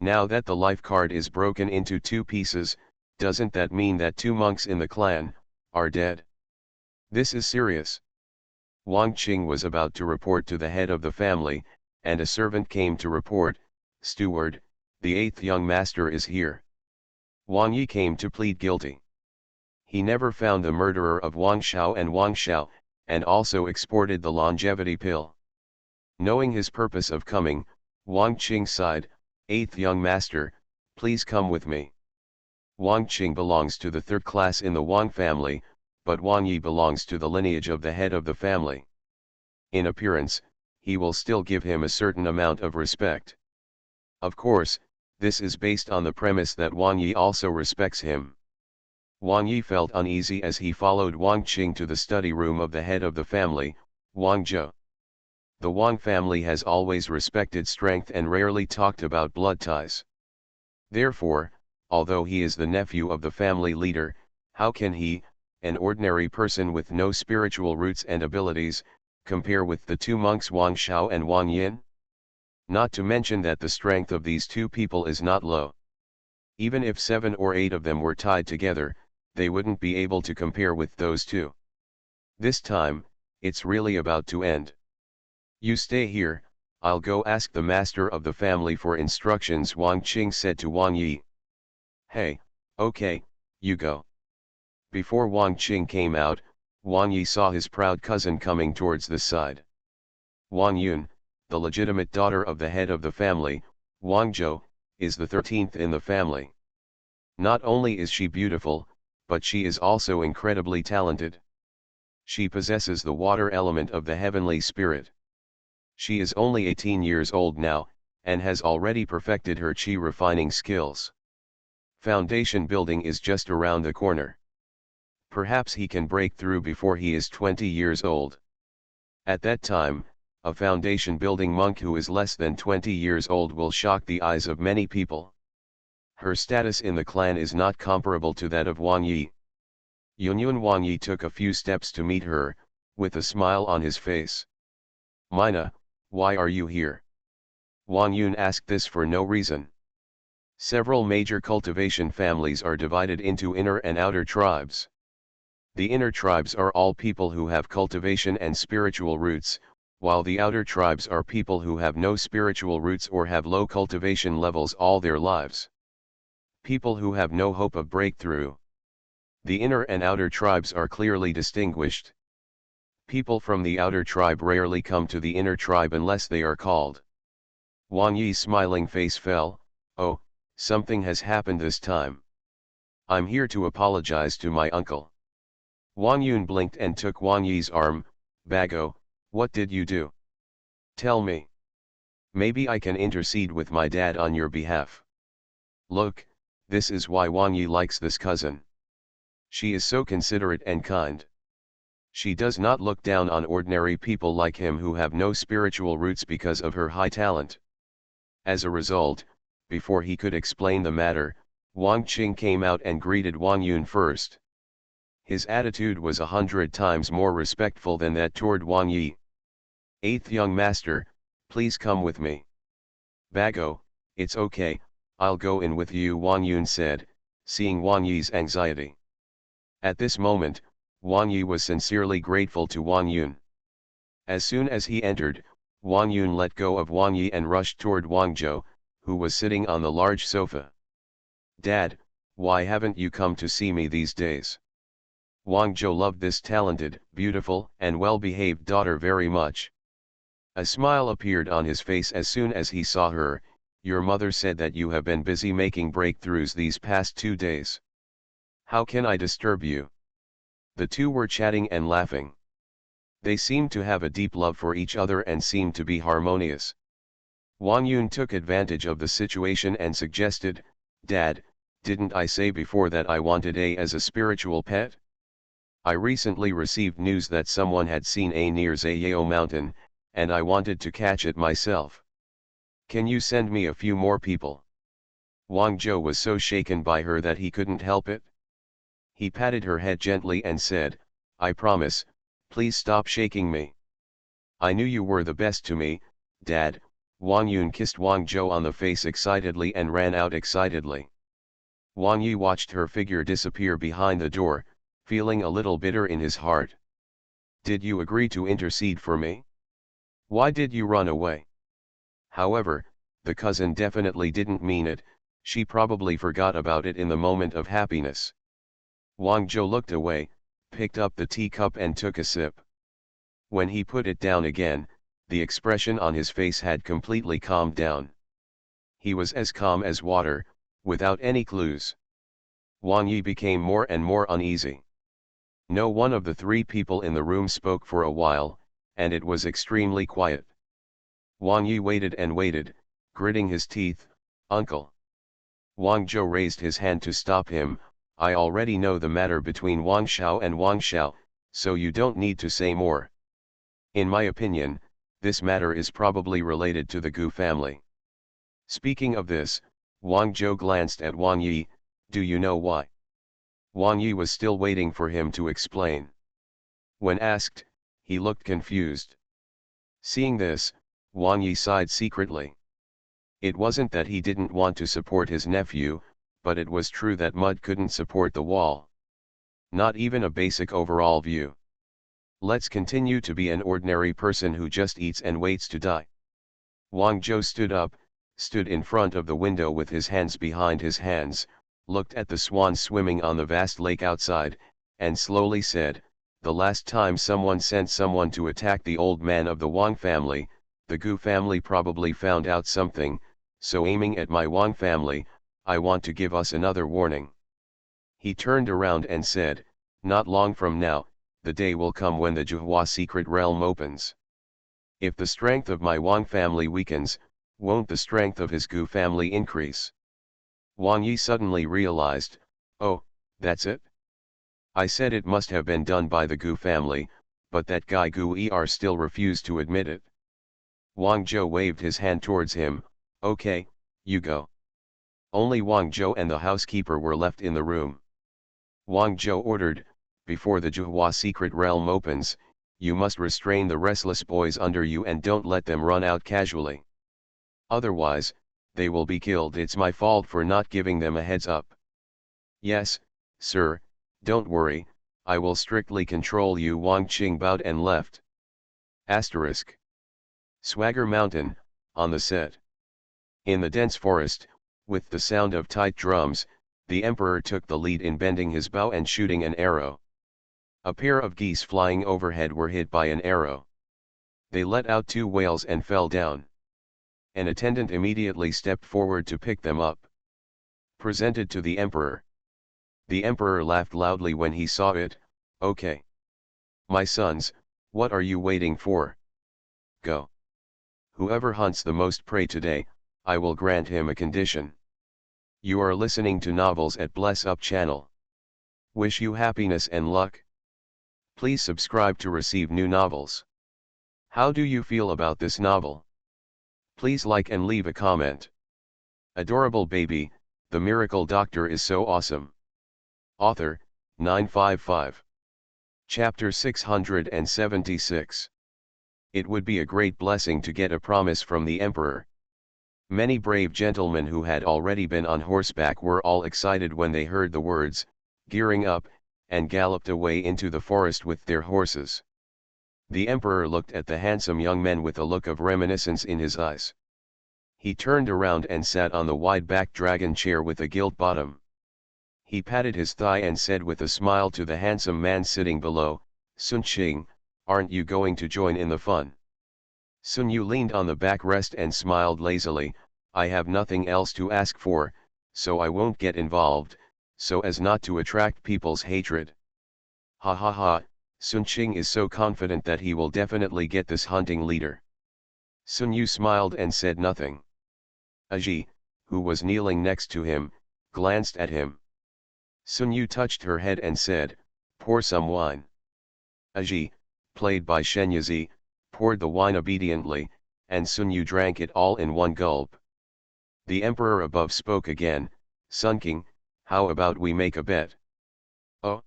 Now that the life card is broken into two pieces, doesn't that mean that two monks in the clan are dead? This is serious. Wang Qing was about to report to the head of the family, and a servant came to report, Steward, the 8th young master is here. Wang Yi came to plead guilty. He never found the murderer of Wang Xiao, and also exported the longevity pill. Knowing his purpose of coming, Wang Qing sighed, 8th young master, please come with me. Wang Qing belongs to the 3rd class in the Wang family, but Wang Yi belongs to the lineage of the head of the family. In appearance, he will still give him a certain amount of respect. Of course, this is based on the premise that Wang Yi also respects him. Wang Yi felt uneasy as he followed Wang Qing to the study room of the head of the family, Wang Zhou. The Wang family has always respected strength and rarely talked about blood ties. Therefore, although he is the nephew of the family leader, how can he, an ordinary person with no spiritual roots and abilities, compare with the two monks Wang Xiao and Wang Yin? Not to mention that the strength of these two people is not low. Even if 7 or 8 of them were tied together, they wouldn't be able to compare with those two. This time, it's really about to end. You stay here, I'll go ask the master of the family for instructions, Wang Qing said to Wang Yi. Hey, okay, you go. Before Wang Qing came out, Wang Yi saw his proud cousin coming towards the side. Wang Yun, the legitimate daughter of the head of the family, Wang Zhou, is the 13th in the family. Not only is she beautiful, but she is also incredibly talented. She possesses the water element of the heavenly spirit. She is only 18 years old now, and has already perfected her chi refining skills. Foundation building is just around the corner. Perhaps he can break through before he is 20 years old. At that time, a foundation building monk who is less than 20 years old will shock the eyes of many people. Her status in the clan is not comparable to that of Wang Yi. Yunyun Wang Yi took a few steps to meet her, with a smile on his face. Mina, why are you here? Wang Yun asked this for no reason. Several major cultivation families are divided into inner and outer tribes. The inner tribes are all people who have cultivation and spiritual roots, while the outer tribes are people who have no spiritual roots or have low cultivation levels all their lives. People who have no hope of breakthrough. The inner and outer tribes are clearly distinguished. People from the outer tribe rarely come to the inner tribe unless they are called. Wang Yi's smiling face fell. Oh, something has happened this time. I'm here to apologize to my uncle. Wang Yun blinked and took Wang Yi's arm. Bago, what did you do? Tell me. Maybe I can intercede with my dad on your behalf. Look, this is why Wang Yi likes this cousin. She is so considerate and kind. She does not look down on ordinary people like him who have no spiritual roots because of her high talent. As a result, before he could explain the matter, Wang Qing came out and greeted Wang Yun first. His attitude was 100 times more respectful than that toward Wang Yi. Eighth young master, please come with me. Bago, it's okay, I'll go in with you, Wang Yun said, seeing Wang Yi's anxiety. At this moment, Wang Yi was sincerely grateful to Wang Yun. As soon as he entered, Wang Yun let go of Wang Yi and rushed toward Wang Zhou, who was sitting on the large sofa. Dad, why haven't you come to see me these days? Wang Zhou loved this talented, beautiful, and well-behaved daughter very much. A smile appeared on his face as soon as he saw her. Your mother said that you have been busy making breakthroughs these past 2 days. How can I disturb you? The two were chatting and laughing. They seemed to have a deep love for each other and seemed to be harmonious. Wang Yun took advantage of the situation and suggested, Dad, didn't I say before that I wanted A as a spiritual pet? I recently received news that someone had seen A near Zayao Mountain, and I wanted to catch it myself. Can you send me a few more people? Wang Zhou was so shaken by her that he couldn't help it. He patted her head gently and said, I promise, please stop shaking me. I knew you were the best to me, Dad. Wang Yun kissed Wang Zhou on the face excitedly and ran out excitedly. Wang Yi watched her figure disappear behind the door, feeling a little bitter in his heart. Did you agree to intercede for me? Why did you run away? However, the cousin definitely didn't mean it, she probably forgot about it in the moment of happiness. Wang Zhou looked away, picked up the teacup and took a sip. When he put it down again, the expression on his face had completely calmed down. He was as calm as water, without any clues. Wang Yi became more and more uneasy. No one of the 3 people in the room spoke for a while, and it was extremely quiet. Wang Yi waited and waited, gritting his teeth. Uncle. Wang Zhou raised his hand to stop him. I already know the matter between Wang Xiao and Wang Xiao, so you don't need to say more. In my opinion, this matter is probably related to the Gu family. Speaking of this, Wang Zhou glanced at Wang Yi. Do you know why? Wang Yi was still waiting for him to explain. When asked, he looked confused. Seeing this, Wang Yi sighed secretly. It wasn't that he didn't want to support his nephew, but it was true that mud couldn't support the wall. Not even a basic overall view. Let's continue to be an ordinary person who just eats and waits to die. Wang Zhou stood up, stood in front of the window with his hands behind his hands, looked at the swans swimming on the vast lake outside, and slowly said, the last time someone sent someone to attack the old man of the Wang family, the Gu family probably found out something, so aiming at my Wang family, I want to give us another warning. He turned around and said, not long from now, the day will come when the Zhuhua secret realm opens. If the strength of my Wang family weakens, won't the strength of his Gu family increase? Wang Yi suddenly realized, oh, that's it? I said it must have been done by the Gu family, but that guy Gu Er still refused to admit it. Wang Zhou waved his hand towards him. Okay, you go. Only Wang Zhou and the housekeeper were left in the room. Wang Zhou ordered, before the Zhuhua secret realm opens, you must restrain the restless boys under you and don't let them run out casually. Otherwise, they will be killed. It's my fault for not giving them a heads up. Yes, sir, don't worry, I will strictly control you. Wang Qing bowed and left. Asterisk. Swagger Mountain, on the set. In the dense forest, with the sound of tight drums, the emperor took the lead in bending his bow and shooting an arrow. A pair of geese flying overhead were hit by an arrow. They let out 2 whales and fell down. An attendant immediately stepped forward to pick them up. Presented to the emperor. The emperor laughed loudly when he saw it. Okay. My sons, what are you waiting for? Go. Whoever hunts the most prey today, I will grant him a condition. You are listening to Novels at Bless Up channel. Wish you happiness and luck. Please subscribe to receive new novels. How do you feel about this novel? Please like and leave a comment. Adorable baby, the miracle doctor is so awesome. Author, 955. Chapter 676. It would be a great blessing to get a promise from the emperor. Many brave gentlemen who had already been on horseback were all excited when they heard the words, gearing up, and galloped away into the forest with their horses. The emperor looked at the handsome young men with a look of reminiscence in his eyes. He turned around and sat on the wide-backed dragon chair with a gilt bottom. He patted his thigh and said with a smile to the handsome man sitting below, Sun Qing, aren't you going to join in the fun? Sun Yu leaned on the backrest and smiled lazily. I have nothing else to ask for, so I won't get involved, so as not to attract people's hatred. Ha ha ha, Sun Qing is so confident that he will definitely get this hunting leader. Sun Yu smiled and said nothing. Aji, who was kneeling next to him, glanced at him. Sun Yu touched her head and said, pour some wine. Aji, played by Shenyazi, poured the wine obediently, and Sun Yu drank it all in one gulp. The emperor above spoke again, Sun King, how about we make a bet? Oh?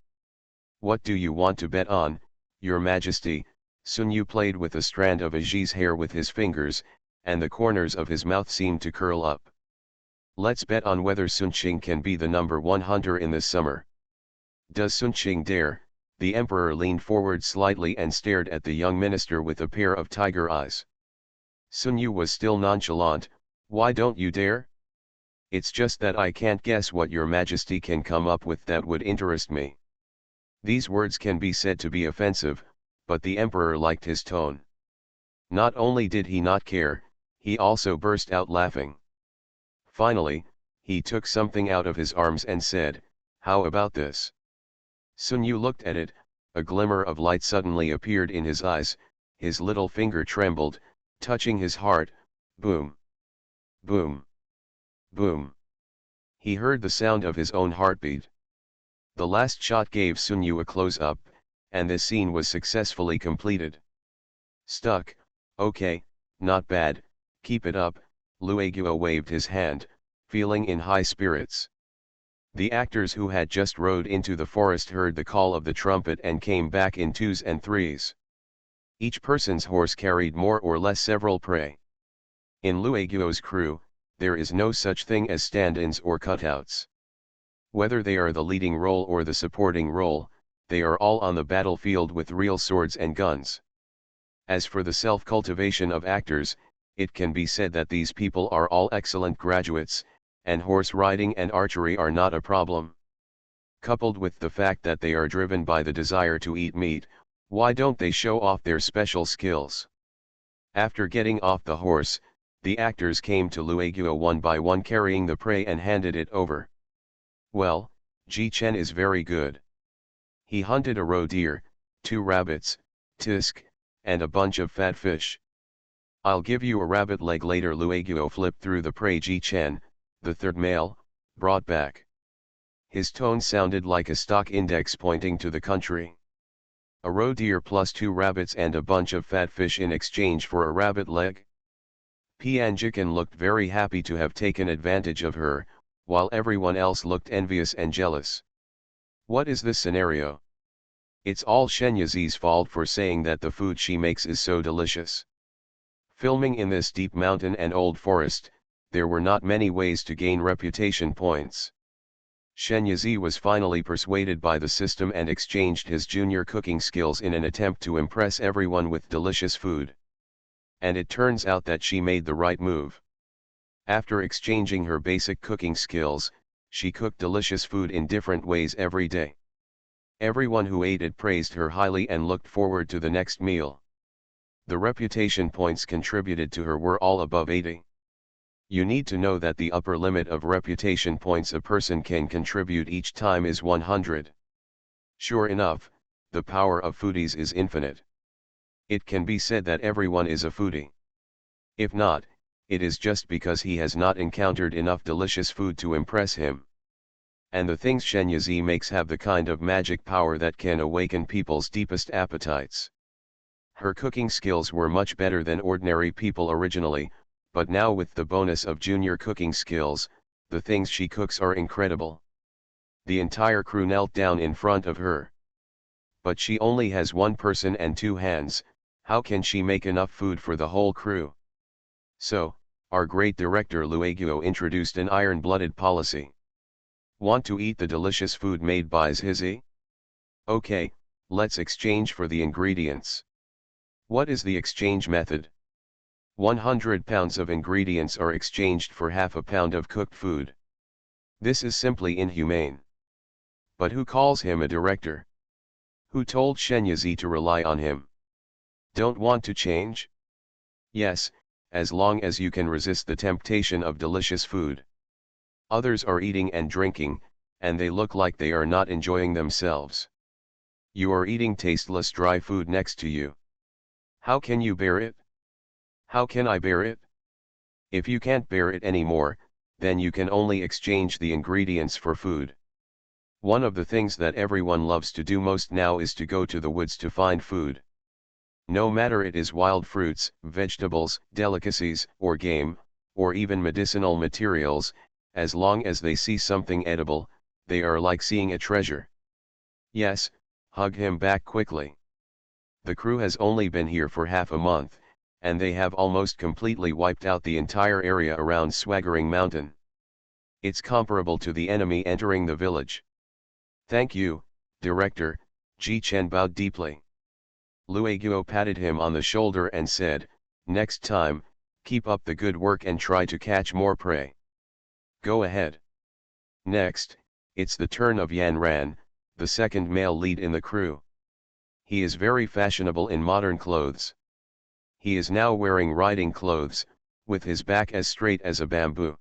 What do you want to bet on, your majesty? Sun Yu played with a strand of Aji's hair with his fingers, and the corners of his mouth seemed to curl up. Let's bet on whether Sun Qing can be the #1 hunter in this summer. Does Sun Qing dare? The emperor leaned forward slightly and stared at the young minister with a pair of tiger eyes. Sun Yu was still nonchalant. Why don't you dare? It's just that I can't guess what your majesty can come up with that would interest me. These words can be said to be offensive, but the emperor liked his tone. Not only did he not care, he also burst out laughing. Finally, he took something out of his arms and said, how about this? Sun Yu looked at it, a glimmer of light suddenly appeared in his eyes, his little finger trembled, touching his heart. Boom! Boom! Boom! He heard the sound of his own heartbeat. The last shot gave Sun Yu a close-up, and the scene was successfully completed. Stuck, okay, not bad, keep it up, Lueguo waved his hand, feeling in high spirits. The actors who had just rode into the forest heard the call of the trumpet and came back in 2s and 3s. Each person's horse carried more or less several prey. In Lueguo's crew, there is no such thing as stand-ins or cutouts. Whether they are the leading role or the supporting role, they are all on the battlefield with real swords and guns. As for the self-cultivation of actors, it can be said that these people are all excellent graduates, and horse riding and archery are not a problem. Coupled with the fact that they are driven by the desire to eat meat, why don't they show off their special skills? After getting off the horse, the actors came to Lueguo one by one carrying the prey and handed it over. Well, Ji Chen is very good. He hunted a roe deer, 2 rabbits, tisk, and a bunch of fat fish. I'll give you a rabbit leg later. Lueguo flipped through the prey Ji Chen, the third male, brought back. His tone sounded like a stock index pointing to the country. A roe deer plus 2 rabbits and a bunch of fat fish in exchange for a rabbit leg? Pianjikan looked very happy to have taken advantage of her, while everyone else looked envious and jealous. What is this scenario? It's all Shenyazi's fault for saying that the food she makes is so delicious. Filming in this deep mountain and old forest, there were not many ways to gain reputation points. Shen Yizi was finally persuaded by the system and exchanged his junior cooking skills in an attempt to impress everyone with delicious food. And it turns out that she made the right move. After exchanging her basic cooking skills, she cooked delicious food in different ways every day. Everyone who ate it praised her highly and looked forward to the next meal. The reputation points contributed to her were all above 80. You need to know that the upper limit of reputation points a person can contribute each time is 100. Sure enough, the power of foodies is infinite. It can be said that everyone is a foodie. If not, it is just because he has not encountered enough delicious food to impress him. And the things Shen Yizi makes have the kind of magic power that can awaken people's deepest appetites. Her cooking skills were much better than ordinary people originally, but now with the bonus of junior cooking skills, the things she cooks are incredible. The entire crew knelt down in front of her. But she only has one person and two hands, how can she make enough food for the whole crew? So, our great director Lueguo introduced an iron-blooded policy. Want to eat the delicious food made by Zhizi? Okay, let's exchange for the ingredients. What is the exchange method? 100 pounds of ingredients are exchanged for half a pound of cooked food. This is simply inhumane. But who calls him a director? Who told Shen Yizi to rely on him? Don't want to change? Yes, as long as you can resist the temptation of delicious food. Others are eating and drinking, and they look like they are not enjoying themselves. You are eating tasteless dry food next to you. How can you bear it? How can I bear it? If you can't bear it anymore, then you can only exchange the ingredients for food. One of the things that everyone loves to do most now is to go to the woods to find food. No matter it is wild fruits, vegetables, delicacies, or game, or even medicinal materials, as long as they see something edible, they are like seeing a treasure. Yes, hug him back quickly. The crew has only been here for half a month, and they have almost completely wiped out the entire area around Swaggering Mountain. It's comparable to the enemy entering the village. Thank you, Director, Ji Chen bowed deeply. Lueguo patted him on the shoulder and said, next time, keep up the good work and try to catch more prey. Go ahead. Next, it's the turn of Yan Ran, the second male lead in the crew. He is very fashionable in modern clothes. He is now wearing riding clothes, with his back as straight as a bamboo.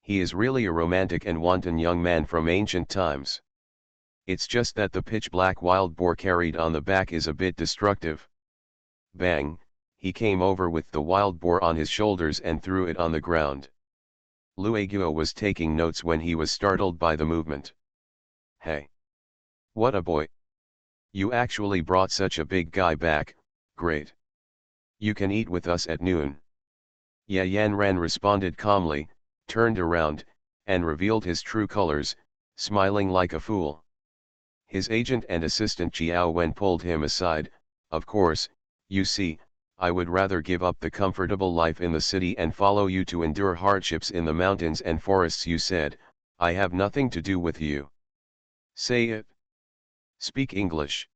He is really a romantic and wanton young man from ancient times. It's just that the pitch-black wild boar carried on the back is a bit destructive. Bang, he came over with the wild boar on his shoulders and threw it on the ground. Lueguo was taking notes when he was startled by the movement. Hey! What a boy! You actually brought such a big guy back, great. You can eat with us at noon. Yeah, Yan Ran responded calmly, turned around, and revealed his true colors, smiling like a fool. His agent and assistant Jiao Wen pulled him aside. Of course, you see, I would rather give up the comfortable life in the city and follow you to endure hardships in the mountains and forests. You said, I have nothing to do with you. Say it. Speak English.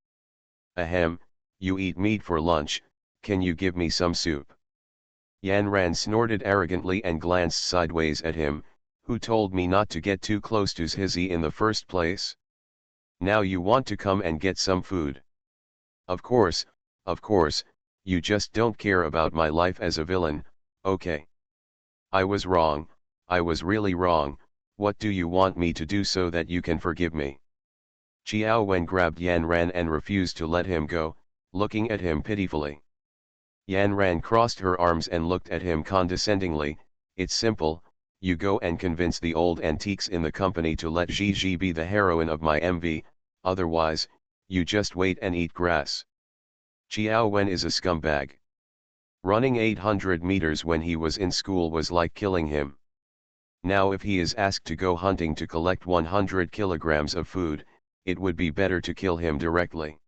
Ahem, you eat meat for lunch, can you give me some soup? Yan Ran snorted arrogantly and glanced sideways at him. Who told me not to get too close to Zhizi in the first place? Now you want to come and get some food. Of course, you just don't care about my life as a villain, okay. I was wrong, I was really wrong. What do you want me to do so that you can forgive me? Jiao Wen grabbed Yan Ran and refused to let him go, looking at him pitifully. Yan Ran crossed her arms and looked at him condescendingly. It's simple, you go and convince the old antiques in the company to let Gigi be the heroine of my MV, otherwise, you just wait and eat grass. Jiao Wen is a scumbag. Running 800 meters when he was in school was like killing him. Now if he is asked to go hunting to collect 100 kilograms of food, it would be better to kill him directly.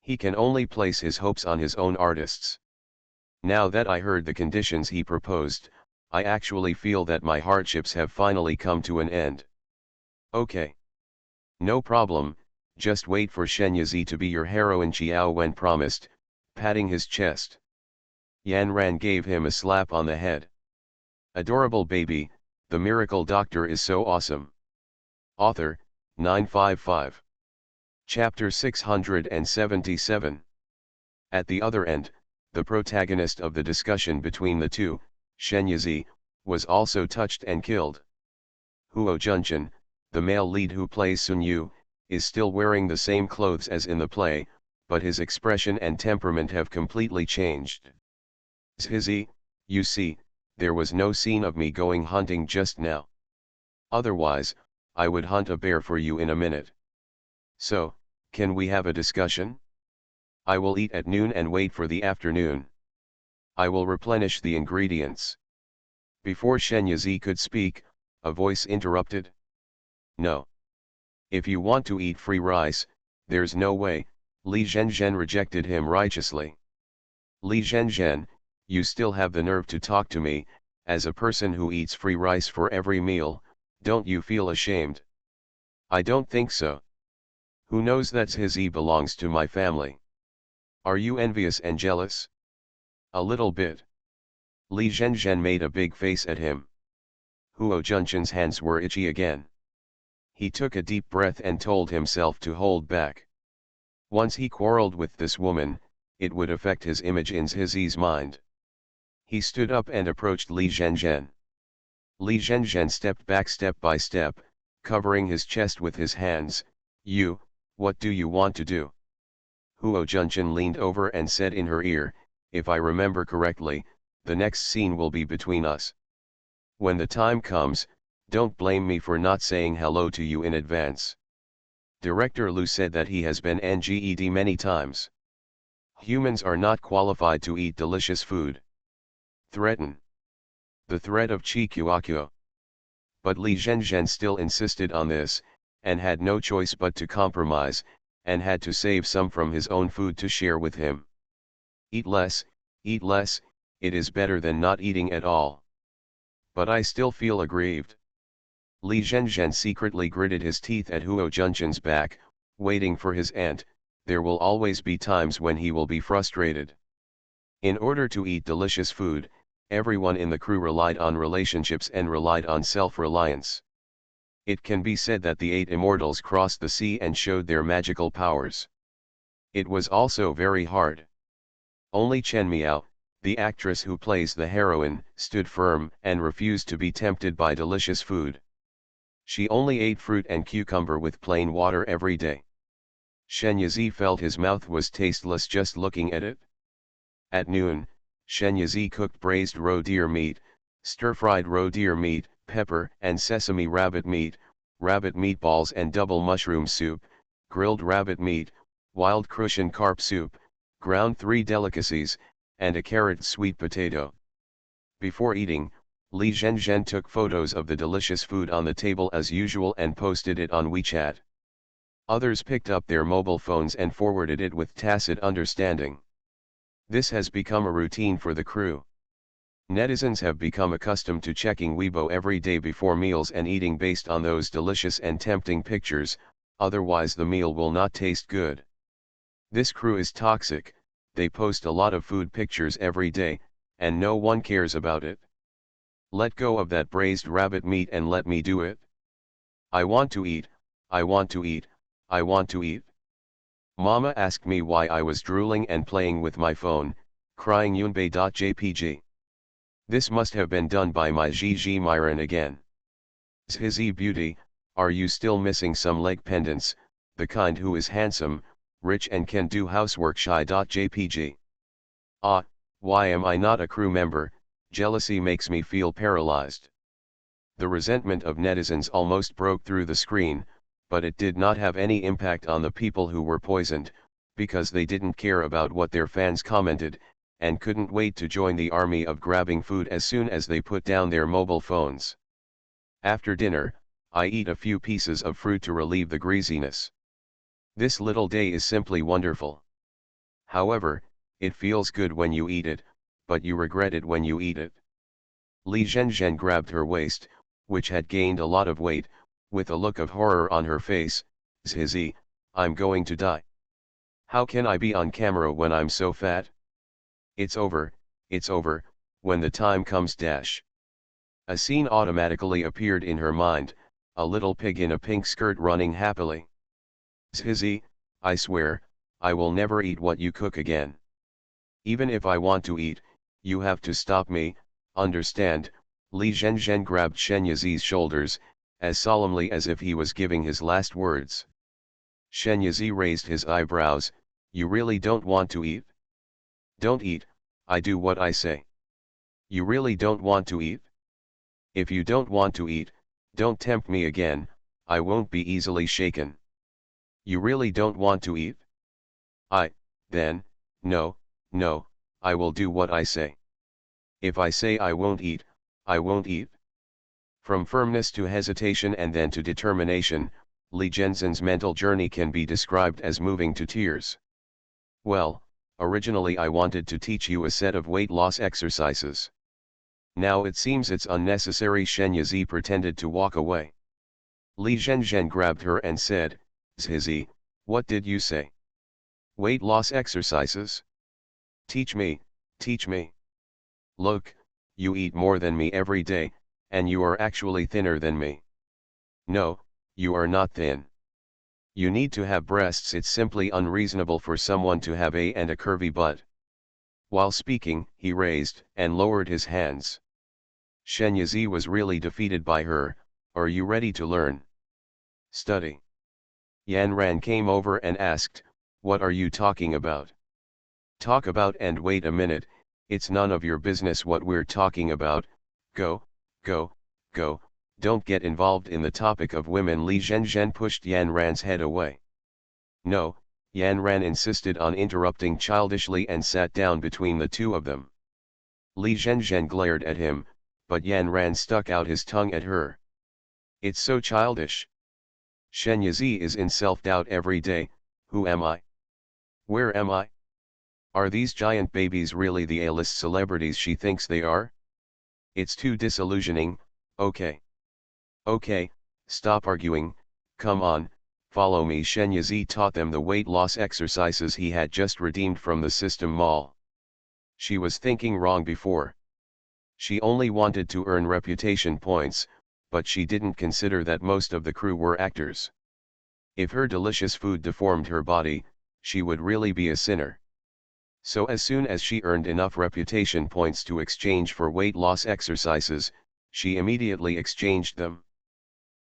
He can only place his hopes on his own artists. Now that I heard the conditions he proposed, I actually feel that my hardships have finally come to an end. Okay. No problem, just wait for Shenyazi to be your heroine, Xiao Wen promised, patting his chest. Yan Ran gave him a slap on the head. Adorable baby, the miracle doctor is so awesome. Author, 955. Chapter 677. At the other end, the protagonist of the discussion between the two, Shenyazi, was also touched and killed. Huo Junjin, the male lead who plays Sun Yu, is still wearing the same clothes as in the play, but his expression and temperament have completely changed. Zhizi, you see, there was no scene of me going hunting just now. Otherwise, I would hunt a bear for you in a minute. So, can we have a discussion? I will eat at noon and wait for the afternoon. I will replenish the ingredients. Before Shenyazi could speak, a voice interrupted. No. If you want to eat free rice, there's no way. Li Zhenzhen rejected him righteously. Li Zhenzhen, you still have the nerve to talk to me, as a person who eats free rice for every meal, don't you feel ashamed? I don't think so. Who knows that Zhizi belongs to my family? Are you envious and jealous? A little bit. Li Zhenzhen made a big face at him. Huo Junchen's hands were itchy again. He took a deep breath and told himself to hold back. Once he quarreled with this woman, it would affect his image in Zhizi's mind. He stood up and approached Li Zhenzhen. Li Zhenzhen stepped back step by step, covering his chest with his hands. You, what do you want to do? Huo Junchen leaned over and said in her ear, if I remember correctly, the next scene will be between us. When the time comes, don't blame me for not saying hello to you in advance. Director Liu said that he has been NGED many times. Humans are not qualified to eat delicious food. Threaten. The threat of Chi Kuakyo. But Li Zhenzhen still insisted on this, and had no choice but to compromise, and had to save some from his own food to share with him. Eat less, it is better than not eating at all. But I still feel aggrieved. Li Zhenzhen secretly gritted his teeth at Huo Junchen's back, waiting for his end. There will always be times when he will be frustrated. In order to eat delicious food, everyone in the crew relied on relationships and relied on self-reliance. It can be said that the 8 immortals crossed the sea and showed their magical powers. It was also very hard. Only Chen Miao, the actress who plays the heroine, stood firm and refused to be tempted by delicious food. She only ate fruit and cucumber with plain water every day. Shenyazi felt his mouth was tasteless just looking at it. At noon, Shenyazi cooked braised roe deer meat, stir-fried roe deer meat, pepper and sesame rabbit meatballs and double mushroom soup, grilled rabbit meat, wild Crucian carp soup, ground 3 delicacies, and a carrot sweet potato. Before eating, Li Zhenzhen took photos of the delicious food on the table as usual and posted it on WeChat. Others picked up their mobile phones and forwarded it with tacit understanding. This has become a routine for the crew. Netizens have become accustomed to checking Weibo every day before meals and eating based on those delicious and tempting pictures, otherwise the meal will not taste good. This crew is toxic, they post a lot of food pictures every day, and no one cares about it. Let go of that braised rabbit meat and let me do it. I want to eat, I want to eat, I want to eat. Mama asked me why I was drooling and playing with my phone, crying Yunbei.jpg. This must have been done by my Gigi Myron again. Zhizi beauty, are you still missing some leg pendants, the kind who is handsome, rich and can do housework shy.jpg. Ah, why am I not a crew member? Jealousy makes me feel paralyzed. The resentment of netizens almost broke through the screen, but it did not have any impact on the people who were poisoned, because they didn't care about what their fans commented, and couldn't wait to join the army of grabbing food as soon as they put down their mobile phones. After dinner, I eat a few pieces of fruit to relieve the greasiness. This little day is simply wonderful. However, it feels good when you eat it, but you regret it when you eat it. Li Zhenzhen grabbed her waist, which had gained a lot of weight, with a look of horror on her face. Zhizi, I'm going to die. How can I be on camera when I'm so fat? It's over, when the time comes dash. A scene automatically appeared in her mind, a little pig in a pink skirt running happily. Zhizi, I swear, I will never eat what you cook again. Even if I want to eat, you have to stop me, understand? Li Zhenzhen grabbed Shen Yizi's shoulders, as solemnly as if he was giving his last words. Shen Yizi raised his eyebrows. You really don't want to eat? Don't eat, I do what I say. You really don't want to eat? If you don't want to eat, don't tempt me again, I won't be easily shaken. You really don't want to eat? Then, no, I will do what I say. If I say I won't eat, I won't eat. From firmness to hesitation and then to determination, Li Zhenzhen's mental journey can be described as moving to tears. Well, originally I wanted to teach you a set of weight loss exercises. Now it seems it's unnecessary. Shen Yizi pretended to walk away. Li Zhenzhen grabbed her and said, Zhizi, what did you say? Weight loss exercises? Teach me, teach me. Look, you eat more than me every day, and you are actually thinner than me. No, you are not thin. You need to have breasts. It's simply unreasonable for someone to have a curvy butt. While speaking, he raised and lowered his hands. Shen Yizi was really defeated by her. Are you ready to learn? Study. Yan Ran came over and asked, what are you talking about? Talk about and wait a minute, it's none of your business what we're talking about. Go, don't get involved in the topic of women. Li Zhenzhen pushed Yan Ran's head away. No, Yan Ran insisted on interrupting childishly and sat down between the two of them. Li Zhenzhen glared at him, but Yan Ran stuck out his tongue at her. It's so childish. Shen Yizi is in self-doubt every day. Who am I? Where am I? Are these giant babies really the A-list celebrities she thinks they are? It's too disillusioning. Okay, stop arguing, come on, follow me. Shen Yizi taught them the weight loss exercises he had just redeemed from the system mall. She was thinking wrong before. She only wanted to earn reputation points, but she didn't consider that most of the crew were actors. If her delicious food deformed her body, she would really be a sinner. So as soon as she earned enough reputation points to exchange for weight loss exercises, she immediately exchanged them.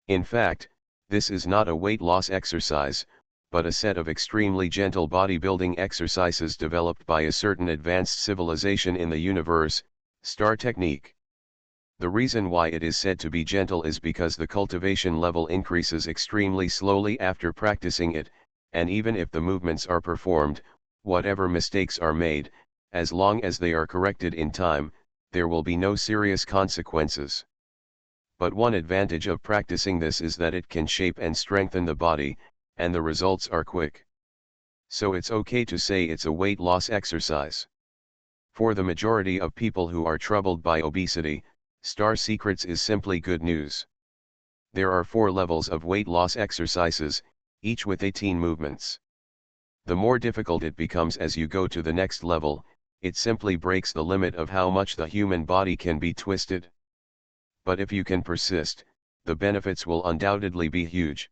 In fact, this is not a weight loss exercise, but a set of extremely gentle bodybuilding exercises developed by a certain advanced civilization in the universe, Star Technique. The reason why it is said to be gentle is because the cultivation level increases extremely slowly after practicing it, and even if the movements are performed, whatever mistakes are made, as long as they are corrected in time, there will be no serious consequences. But one advantage of practicing this is that it can shape and strengthen the body, and the results are quick. So it's okay to say it's a weight loss exercise. For the majority of people who are troubled by obesity, Star Secrets is simply good news. There are 4 levels of weight loss exercises, each with 18 movements. The more difficult it becomes as you go to the next level, it simply breaks the limit of how much the human body can be twisted. But if you can persist, the benefits will undoubtedly be huge.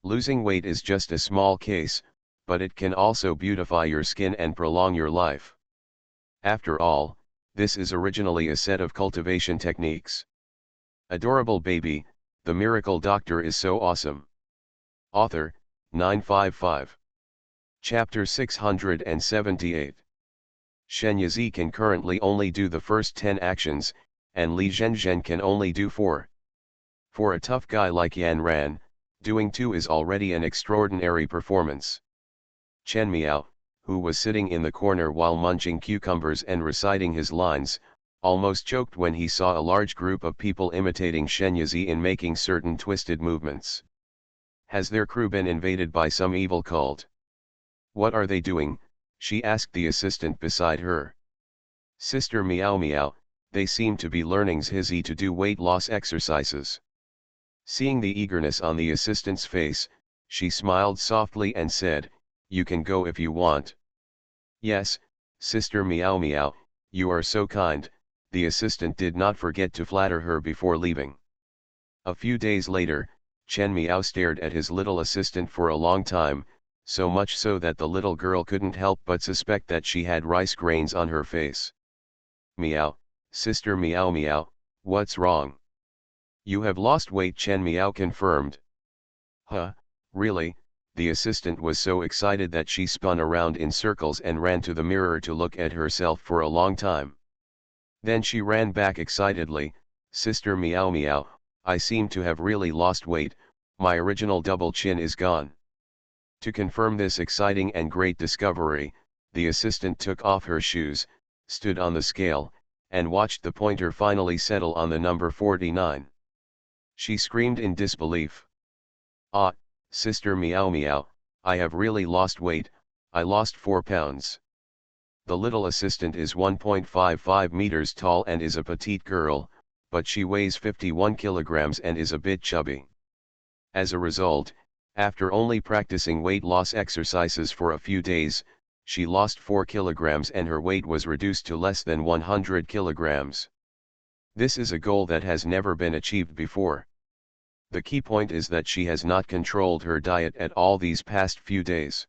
Losing weight is just a small case, but it can also beautify your skin and prolong your life. After all, this is originally a set of cultivation techniques. Adorable baby, the miracle doctor is so awesome. Author, 955. Chapter 678. Shen Yizi can currently only do the first 10 actions, and Li Zhenzhen can only do 4. For a tough guy like Yan Ran, doing 2 is already an extraordinary performance. Chen Miao, who was sitting in the corner while munching cucumbers and reciting his lines, almost choked when he saw a large group of people imitating Shen Yizi in making certain twisted movements. Has their crew been invaded by some evil cult? What are they doing? She asked the assistant beside her. Sister Meow Meow, they seem to be learning Hizzy to do weight loss exercises. Seeing the eagerness on the assistant's face, she smiled softly and said, "You can go if you want." "Yes, Sister Meow Meow, you are so kind," the assistant did not forget to flatter her before leaving. A few days later, Chen Meow stared at his little assistant for a long time, so much so that the little girl couldn't help but suspect that she had rice grains on her face. "Meow, Sister Meow Meow, what's wrong?" "You have lost weight," Chen Meow confirmed. "Huh, really?" The assistant was so excited that she spun around in circles and ran to the mirror to look at herself for a long time. Then she ran back excitedly, "Sister Meow Meow, I seem to have really lost weight, my original double chin is gone." To confirm this exciting and great discovery, the assistant took off her shoes, stood on the scale, and watched the pointer finally settle on the number 49. She screamed in disbelief. "Ah, Sister Meow Meow, I have really lost weight, I lost 4 pounds. The little assistant is 1.55 meters tall and is a petite girl, but she weighs 51 kilograms and is a bit chubby. As a result, after only practicing weight loss exercises for a few days, she lost 4 kilograms and her weight was reduced to less than 100 kilograms. This is a goal that has never been achieved before. The key point is that she has not controlled her diet at all these past few days.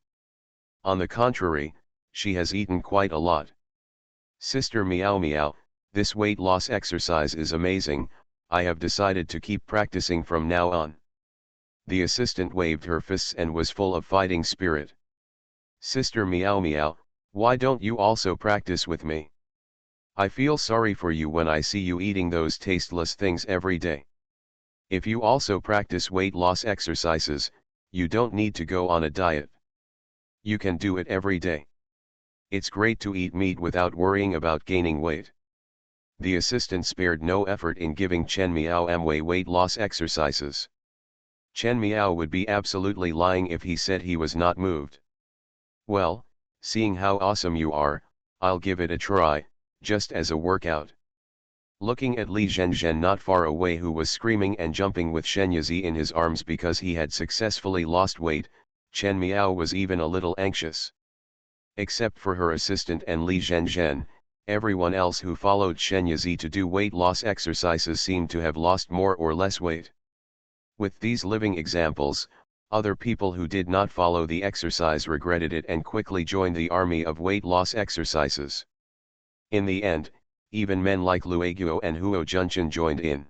On the contrary, she has eaten quite a lot. Sister Meow Meow, this weight loss exercise is amazing, I have decided to keep practicing from now on." The assistant waved her fists and was full of fighting spirit. "Sister Meow Meow, why don't you also practice with me? I feel sorry for you when I see you eating those tasteless things every day. If you also practice weight loss exercises, you don't need to go on a diet. You can do it every day. It's great to eat meat without worrying about gaining weight." The assistant spared no effort in giving Chen Miao Amway weight loss exercises. Chen Miao would be absolutely lying if he said he was not moved. "Well, seeing how awesome you are, I'll give it a try, just as a workout." Looking at Li Zhenzhen not far away, who was screaming and jumping with Shen Yizi in his arms because he had successfully lost weight, Chen Miao was even a little anxious. Except for her assistant and Li Zhenzhen, everyone else who followed Shen Yizi to do weight loss exercises seemed to have lost more or less weight. With these living examples, other people who did not follow the exercise regretted it and quickly joined the army of weight loss exercises. In the end, even men like Luoguo and Huo Junqian joined in.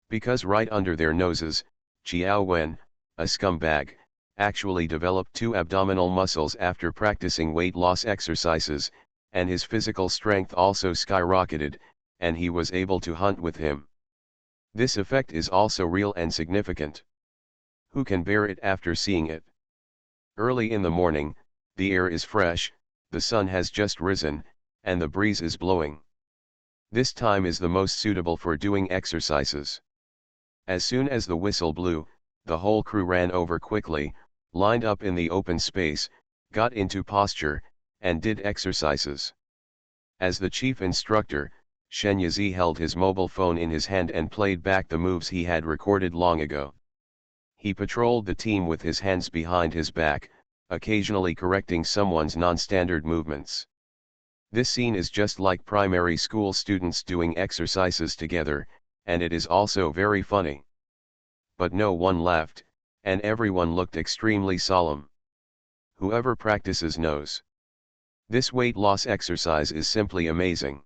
Because right under their noses, Qiao Wen, a scumbag, actually developed 2 abdominal muscles after practicing weight loss exercises, and his physical strength also skyrocketed, and he was able to hunt with him. This effect is also real and significant. Who can bear it after seeing it? Early in the morning, the air is fresh, the sun has just risen, and the breeze is blowing. This time is the most suitable for doing exercises. As soon as the whistle blew, the whole crew ran over quickly, lined up in the open space, got into posture, and did exercises. As the chief instructor, Shen Yizi held his mobile phone in his hand and played back the moves he had recorded long ago. He patrolled the team with his hands behind his back, occasionally correcting someone's non-standard movements. This scene is just like primary school students doing exercises together, and it is also very funny. But no one laughed, and everyone looked extremely solemn. Whoever practices knows. This weight loss exercise is simply amazing.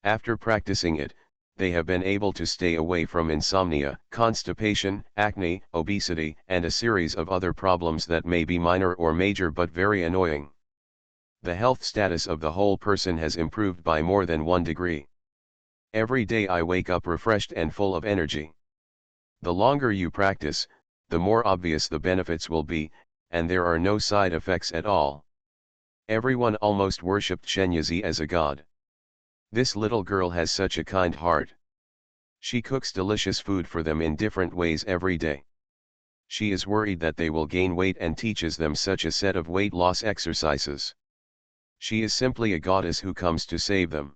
After practicing it, they have been able to stay away from insomnia, constipation, acne, obesity, and a series of other problems that may be minor or major but very annoying. The health status of the whole person has improved by more than 1 degree. Every day I wake up refreshed and full of energy. The longer you practice, the more obvious the benefits will be, and there are no side effects at all. Everyone almost worshipped Shen Yizi as a god. This little girl has such a kind heart. She cooks delicious food for them in different ways every day. She is worried that they will gain weight and teaches them such a set of weight loss exercises. She is simply a goddess who comes to save them.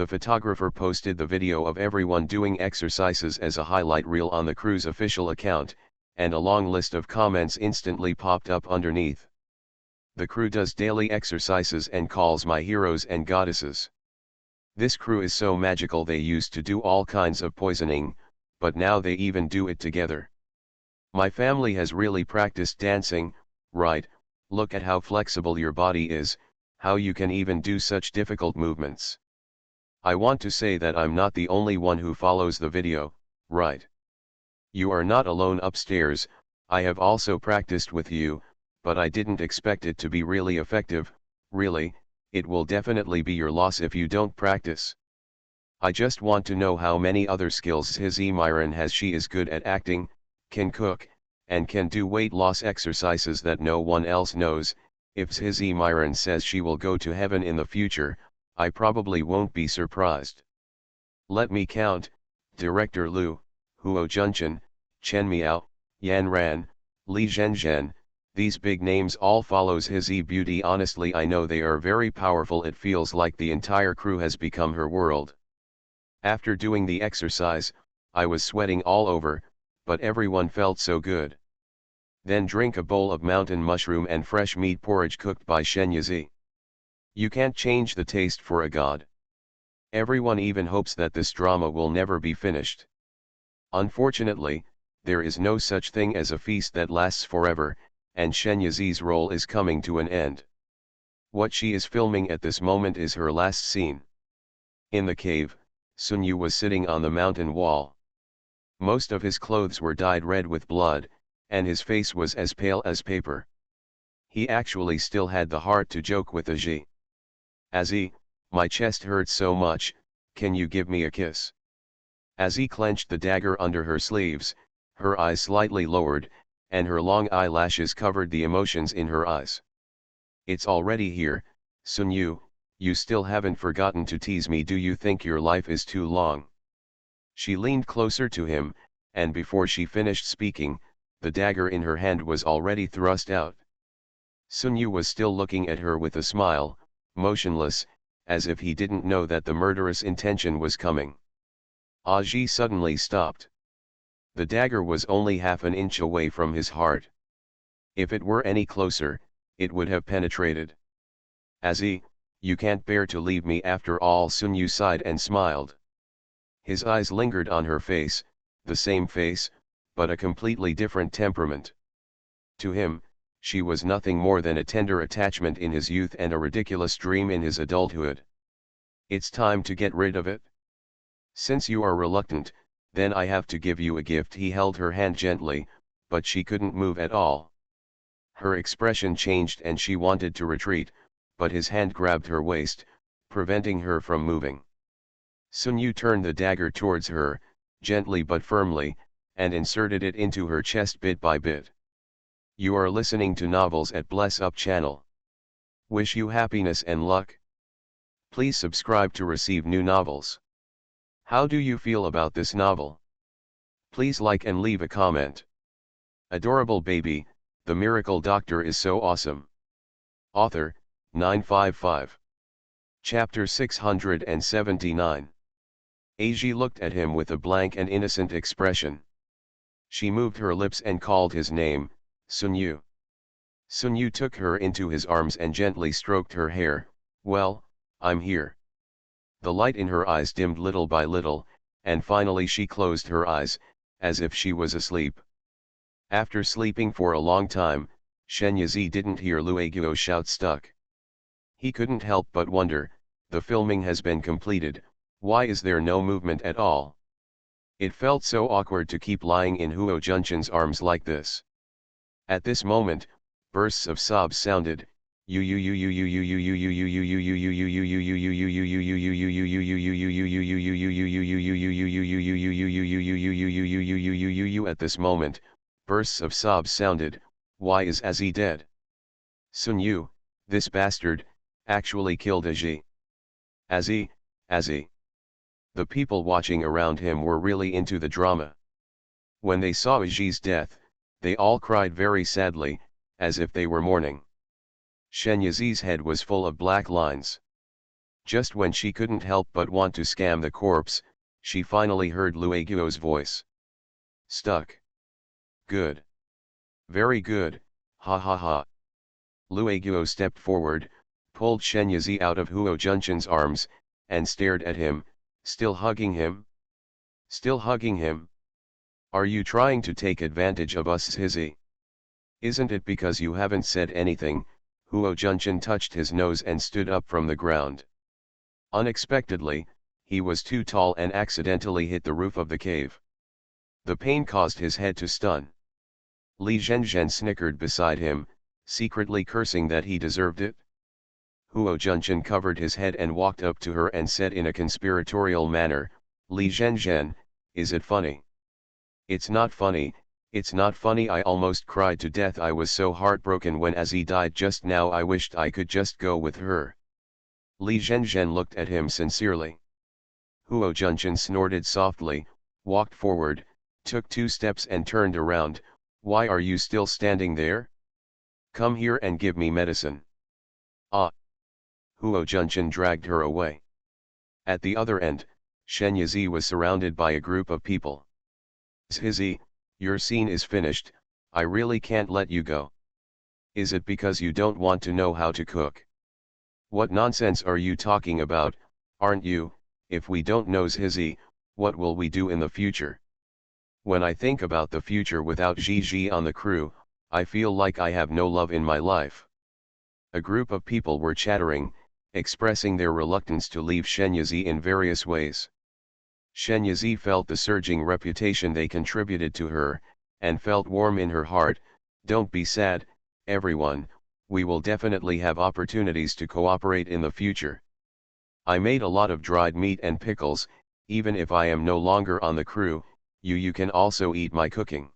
The photographer posted the video of everyone doing exercises as a highlight reel on the crew's official account, and a long list of comments instantly popped up underneath. The crew does daily exercises and calls my heroes and goddesses. This crew is so magical, they used to do all kinds of poisoning, but now they even do it together. My family has really practiced dancing, right? Look at how flexible your body is, how you can even do such difficult movements. I want to say that I'm not the only one who follows the video, right? You are not alone upstairs. I have also practiced with you, but I didn't expect it to be really effective. Really, it will definitely be your loss if you don't practice. I just want to know how many other skills Hizzy Myron has. She is good at acting, can cook, and can do weight loss exercises that no one else knows. If Hizzy Myron says she will go to heaven in the future, I probably won't be surprised. Let me count: Director Lu, Huo Junchen, Chen Miao, Yan Ran, Li Zhenzhen. These big names all follows Hizzy Beauty. Honestly, I know they are very powerful. It feels like the entire crew has become her world. After doing the exercise, I was sweating all over, but everyone felt so good. Then drink a bowl of mountain mushroom and fresh meat porridge cooked by Shen Yizi. You can't change the taste for a god. Everyone even hopes that this drama will never be finished. Unfortunately, there is no such thing as a feast that lasts forever, and Shen Yizi's role is coming to an end. What she is filming at this moment is her last scene. In the cave, Sun Yu was sitting on the mountain wall. Most of his clothes were dyed red with blood, and his face was as pale as paper. He actually still had the heart to joke with Aji. Azi, my chest hurts so much, can you give me a kiss? Azi clenched the dagger under her sleeves, her eyes slightly lowered, and her long eyelashes covered the emotions in her eyes. It's already here, Sun Yu, you still haven't forgotten to tease me. Do you think your life is too long? She leaned closer to him, and before she finished speaking, the dagger in her hand was already thrust out. Sun Yu was still looking at her with a smile, motionless, as if he didn't know that the murderous intention was coming. Aji suddenly stopped. The dagger was only half an inch away from his heart. If it were any closer, it would have penetrated. Azi, you can't bear to leave me after all. Sun Yu sighed and smiled. His eyes lingered on her face, the same face, but a completely different temperament. To him, she was nothing more than a tender attachment in his youth and a ridiculous dream in his adulthood. It's time to get rid of it. Since you are reluctant, then I have to give you a gift. He held her hand gently, but she couldn't move at all. Her expression changed and she wanted to retreat, but his hand grabbed her waist, preventing her from moving. Sun Yu turned the dagger towards her, gently but firmly, and inserted it into her chest bit by bit. You are listening to Novels at Bless Up channel. Wish you happiness and luck. Please subscribe to receive new novels. How do you feel about this novel? Please like and leave a comment. Adorable baby, the miracle doctor is so awesome. Author, 955. Chapter 679. Aji looked at him with a blank and innocent expression. She moved her lips and called his name, Sun Yu. Sun Yu took her into his arms and gently stroked her hair. Well, I'm here. The light in her eyes dimmed little by little, and finally she closed her eyes, as if she was asleep. After sleeping for a long time, Shen Yizi didn't hear Lueguo shout stuck. He couldn't help but wonder, the filming has been completed, why is there no movement at all? It felt so awkward to keep lying in Huo Junchen's arms like this. At this moment, bursts of sobs sounded. At this moment, bursts of sobs sounded. Why is Azi dead? Sun Yu, this bastard, actually killed Aji. Azi. The people watching around him were really into the drama. When they saw Aji's death, they all cried very sadly, as if they were mourning. Shen Yizi's head was full of black lines. Just when she couldn't help but want to scam the corpse, she finally heard Lueguo's voice. Stuck. Good. Very good, ha ha ha. Lueguo stepped forward, pulled Shenyazi out of Huo Junchen's arms, and stared at him, still hugging him? Still hugging him? Are you trying to take advantage of us, Hizzy? Isn't it because you haven't said anything? Huo Junchen touched his nose and stood up from the ground. Unexpectedly, he was too tall and accidentally hit the roof of the cave. The pain caused his head to stun. Li Zhenzhen snickered beside him, secretly cursing that he deserved it. Huo Junchen covered his head and walked up to her and said in a conspiratorial manner, Li Zhenzhen, is it funny? It's not funny, it's not funny. I almost cried to death. I was so heartbroken when Azzy died just now. I wished I could just go with her. Li Zhenzhen looked at him sincerely. Huo Junchen snorted softly, walked forward, took 2 steps and turned around. Why are you still standing there? Come here and give me medicine. Ah! Huo Junchen dragged her away. At the other end, Shenyazi was surrounded by a group of people. Zhizi, your scene is finished, I really can't let you go. Is it because you don't want to know how to cook? What nonsense are you talking about, aren't you? If we don't know Zhizi, what will we do in the future? When I think about the future without Gigi on the crew, I feel like I have no love in my life. A group of people were chattering, expressing their reluctance to leave Shenyazi in various ways. Shenyazi felt the surging reputation they contributed to her, and felt warm in her heart. Don't be sad, everyone, we will definitely have opportunities to cooperate in the future. I made a lot of dried meat and pickles. Even if I am no longer on the crew, you can also eat my cooking.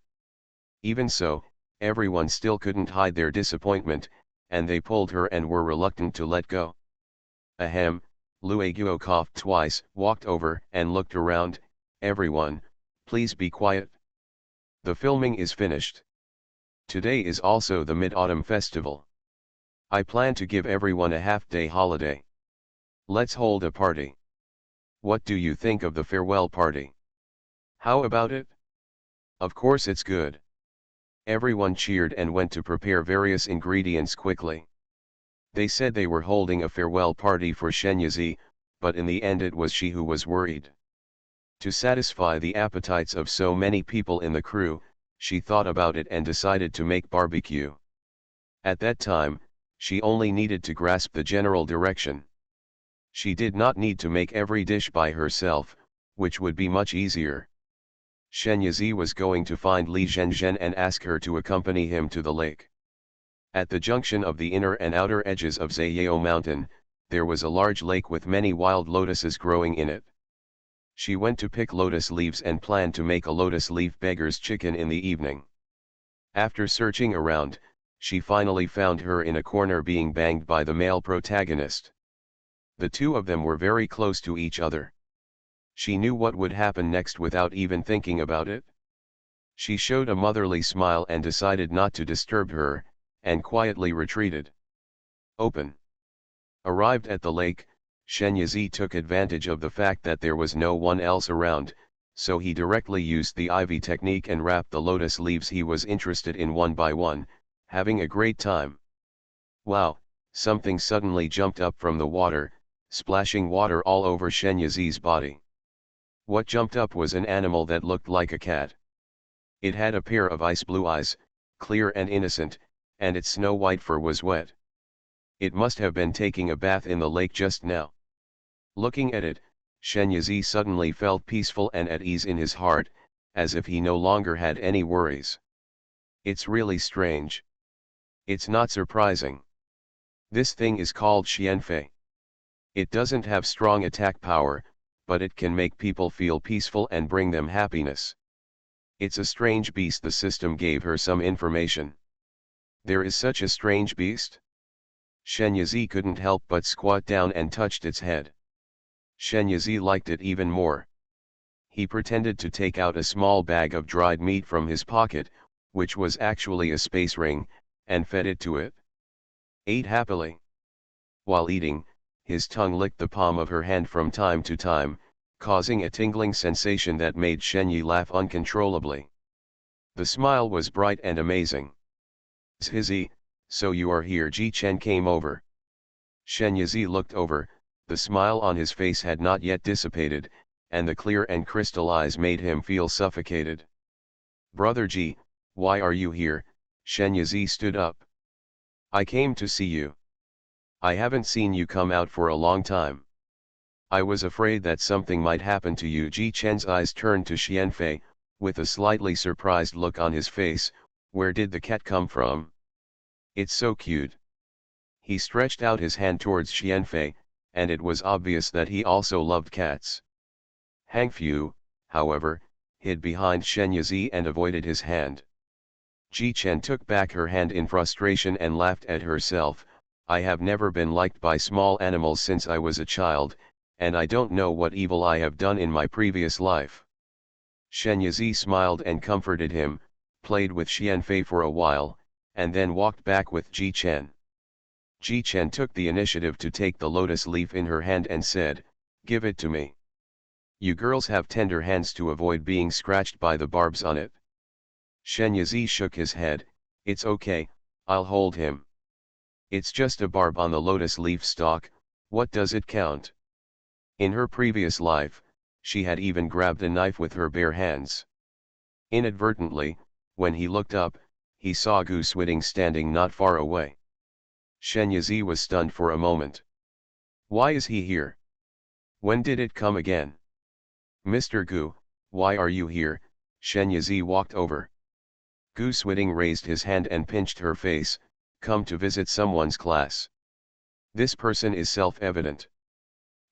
Even so, everyone still couldn't hide their disappointment, and they pulled her and were reluctant to let go. Ahem, Lueguo coughed twice, walked over and looked around. Everyone, please be quiet. The filming is finished. Today is also the Mid-Autumn Festival. I plan to give everyone a half-day holiday. Let's hold a party. What do you think of the farewell party? How about it? Of course it's good. Everyone cheered and went to prepare various ingredients quickly. They said they were holding a farewell party for Shenyazi, but in the end it was she who was worried. To satisfy the appetites of so many people in the crew, she thought about it and decided to make barbecue. At that time, she only needed to grasp the general direction. She did not need to make every dish by herself, which would be much easier. Shenyazi was going to find Li Zhenzhen and ask her to accompany him to the lake. At the junction of the inner and outer edges of Zayao Mountain, there was a large lake with many wild lotuses growing in it. She went to pick lotus leaves and planned to make a lotus leaf beggar's chicken in the evening. After searching around, she finally found her in a corner being banged by the male protagonist. The two of them were very close to each other. She knew what would happen next without even thinking about it. She showed a motherly smile and decided not to disturb her, and quietly retreated. Open. Arrived at the lake, Shenyazi took advantage of the fact that there was no one else around, so he directly used the ivy technique and wrapped the lotus leaves he was interested in one by one, having a great time. Wow, something suddenly jumped up from the water, splashing water all over Shenyazi's body. What jumped up was an animal that looked like a cat. It had a pair of ice blue eyes, clear and innocent, and its snow-white fur was wet. It must have been taking a bath in the lake just now. Looking at it, Shenyazi suddenly felt peaceful and at ease in his heart, as if he no longer had any worries. It's really strange. It's not surprising. This thing is called Xianfei. It doesn't have strong attack power, but it can make people feel peaceful and bring them happiness. It's a strange beast. The system gave her some information. There is such a strange beast? Shenyazi couldn't help but squat down and touched its head. Shenyazi liked it even more. He pretended to take out a small bag of dried meat from his pocket, which was actually a space ring, and fed it to it. Ate happily. While eating, his tongue licked the palm of her hand from time to time, causing a tingling sensation that made Shenyi laugh uncontrollably. The smile was bright and amazing. "Zhizi, so you are here." Ji Chen came over. Shenyi looked over, the smile on his face had not yet dissipated, and the clear and crystal eyes made him feel suffocated. "Brother Ji, why are you here?" Shenyi stood up. "I came to see you. I haven't seen you come out for a long time. I was afraid that something might happen to you." Ji Chen's eyes turned to Xianfei, with a slightly surprised look on his face. "Where did the cat come from? It's so cute." He stretched out his hand towards Xianfei, and it was obvious that he also loved cats. Hangfu, however, hid behind Shenyi and avoided his hand. Ji Chen took back her hand in frustration and laughed at herself. "I have never been liked by small animals since I was a child, and I don't know what evil I have done in my previous life." Shenyi smiled and comforted him, played with Xianfei for a while, and then walked back with Ji Chen. Ji Chen took the initiative to take the lotus leaf in her hand and said, "Give it to me. You girls have tender hands to avoid being scratched by the barbs on it." Shenyi shook his head. "It's okay, I'll hold him. It's just a barb on the lotus leaf stalk, what does it count?" In her previous life, she had even grabbed a knife with her bare hands. Inadvertently, when he looked up, he saw Gu Swiding standing not far away. Shenyi was stunned for a moment. "Why is he here? When did it come again?" "Mr. Gu, why are you here?" Shenyi walked over. Gu Swiding raised his hand and pinched her face. "Come to visit someone's class." This person is self-evident.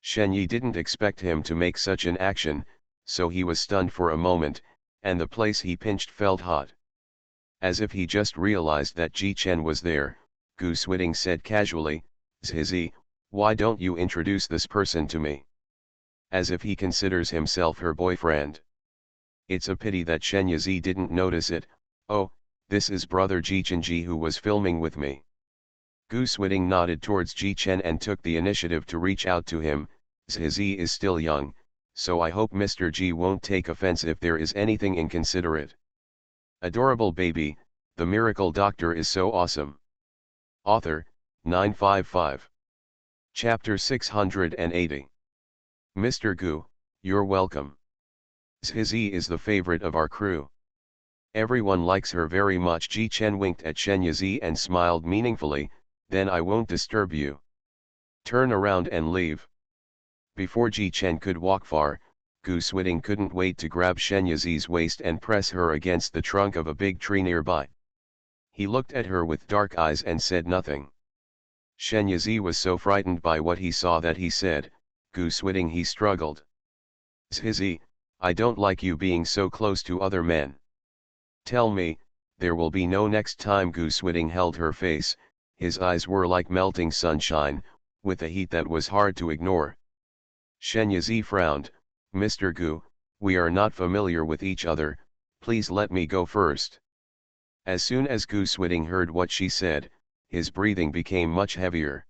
Shenyi didn't expect him to make such an action, so he was stunned for a moment, and the place he pinched felt hot. As if he just realized that Ji Chen was there, Gu Swiding said casually, "Zhizi, why don't you introduce this person to me?" As if he considers himself her boyfriend. It's a pity that Shenyi didn't notice it. "Oh, this is brother Ji Chenji who was filming with me." Gu Swiding nodded towards Ji Chen and took the initiative to reach out to him. "Zhizi is still young, so I hope Mr. Ji won't take offense if there is anything inconsiderate. Adorable baby, the miracle doctor is so awesome." Author, 955. Chapter 680. "Mr. Gu, you're welcome. Zhizi is the favorite of our crew. Everyone likes her very much." Ji Chen winked at Shenyi and smiled meaningfully. "Then I won't disturb you. Turn around and leave." Before Ji Chen could walk far, Gu Swiding couldn't wait to grab Shenyi's waist and press her against the trunk of a big tree nearby. He looked at her with dark eyes and said nothing. Shenyi was so frightened by what he saw that he said, "Gu Swiding." He struggled. "Zhizi, I don't like you being so close to other men. Tell me, there will be no next time." Gu Swiding held her face. His eyes were like melting sunshine, with a heat that was hard to ignore. Shenyi frowned. "Mr. Gu, we are not familiar with each other, please let me go first." As soon as Gu Swiding heard what she said, his breathing became much heavier.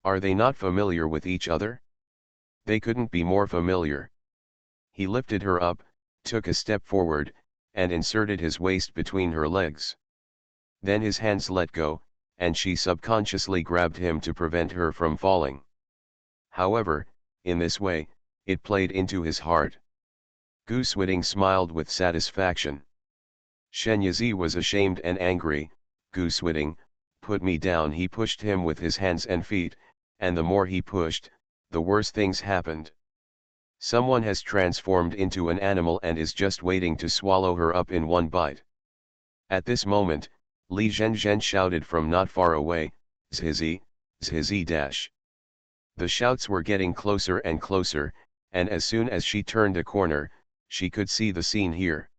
Are they not familiar with each other? They couldn't be more familiar. He lifted her up, took a step forward, and inserted his waist between her legs. Then his hands let go, and she subconsciously grabbed him to prevent her from falling. However, in this way, it played into his heart. Gu Swiding smiled with satisfaction. Shenyi was ashamed and angry. "Gu Swiding, put me down." He pushed him with his hands and feet, and the more he pushed, the worse things happened. Someone has transformed into an animal and is just waiting to swallow her up in one bite. At this moment, Li Zhenzhen shouted from not far away, "Zhizi, Zhizi dash." The shouts were getting closer and closer, and as soon as she turned a corner, she could see the scene here.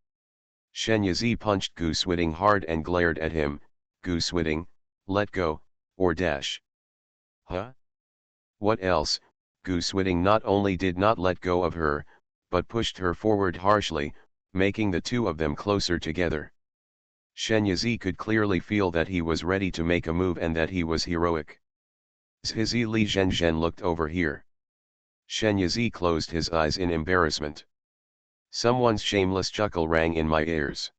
Shenyi punched Gu Swiding hard and glared at him. "Gu Swiding, let go, or dash." "Huh? What else?" Gu Swiding not only did not let go of her, but pushed her forward harshly, making the two of them closer together. Shenyi could clearly feel that he was ready to make a move and that he was heroic. Zhizi Li Zhenzhen looked over here. Shen Yizi closed his eyes in embarrassment. Someone's shameless chuckle rang in my ears.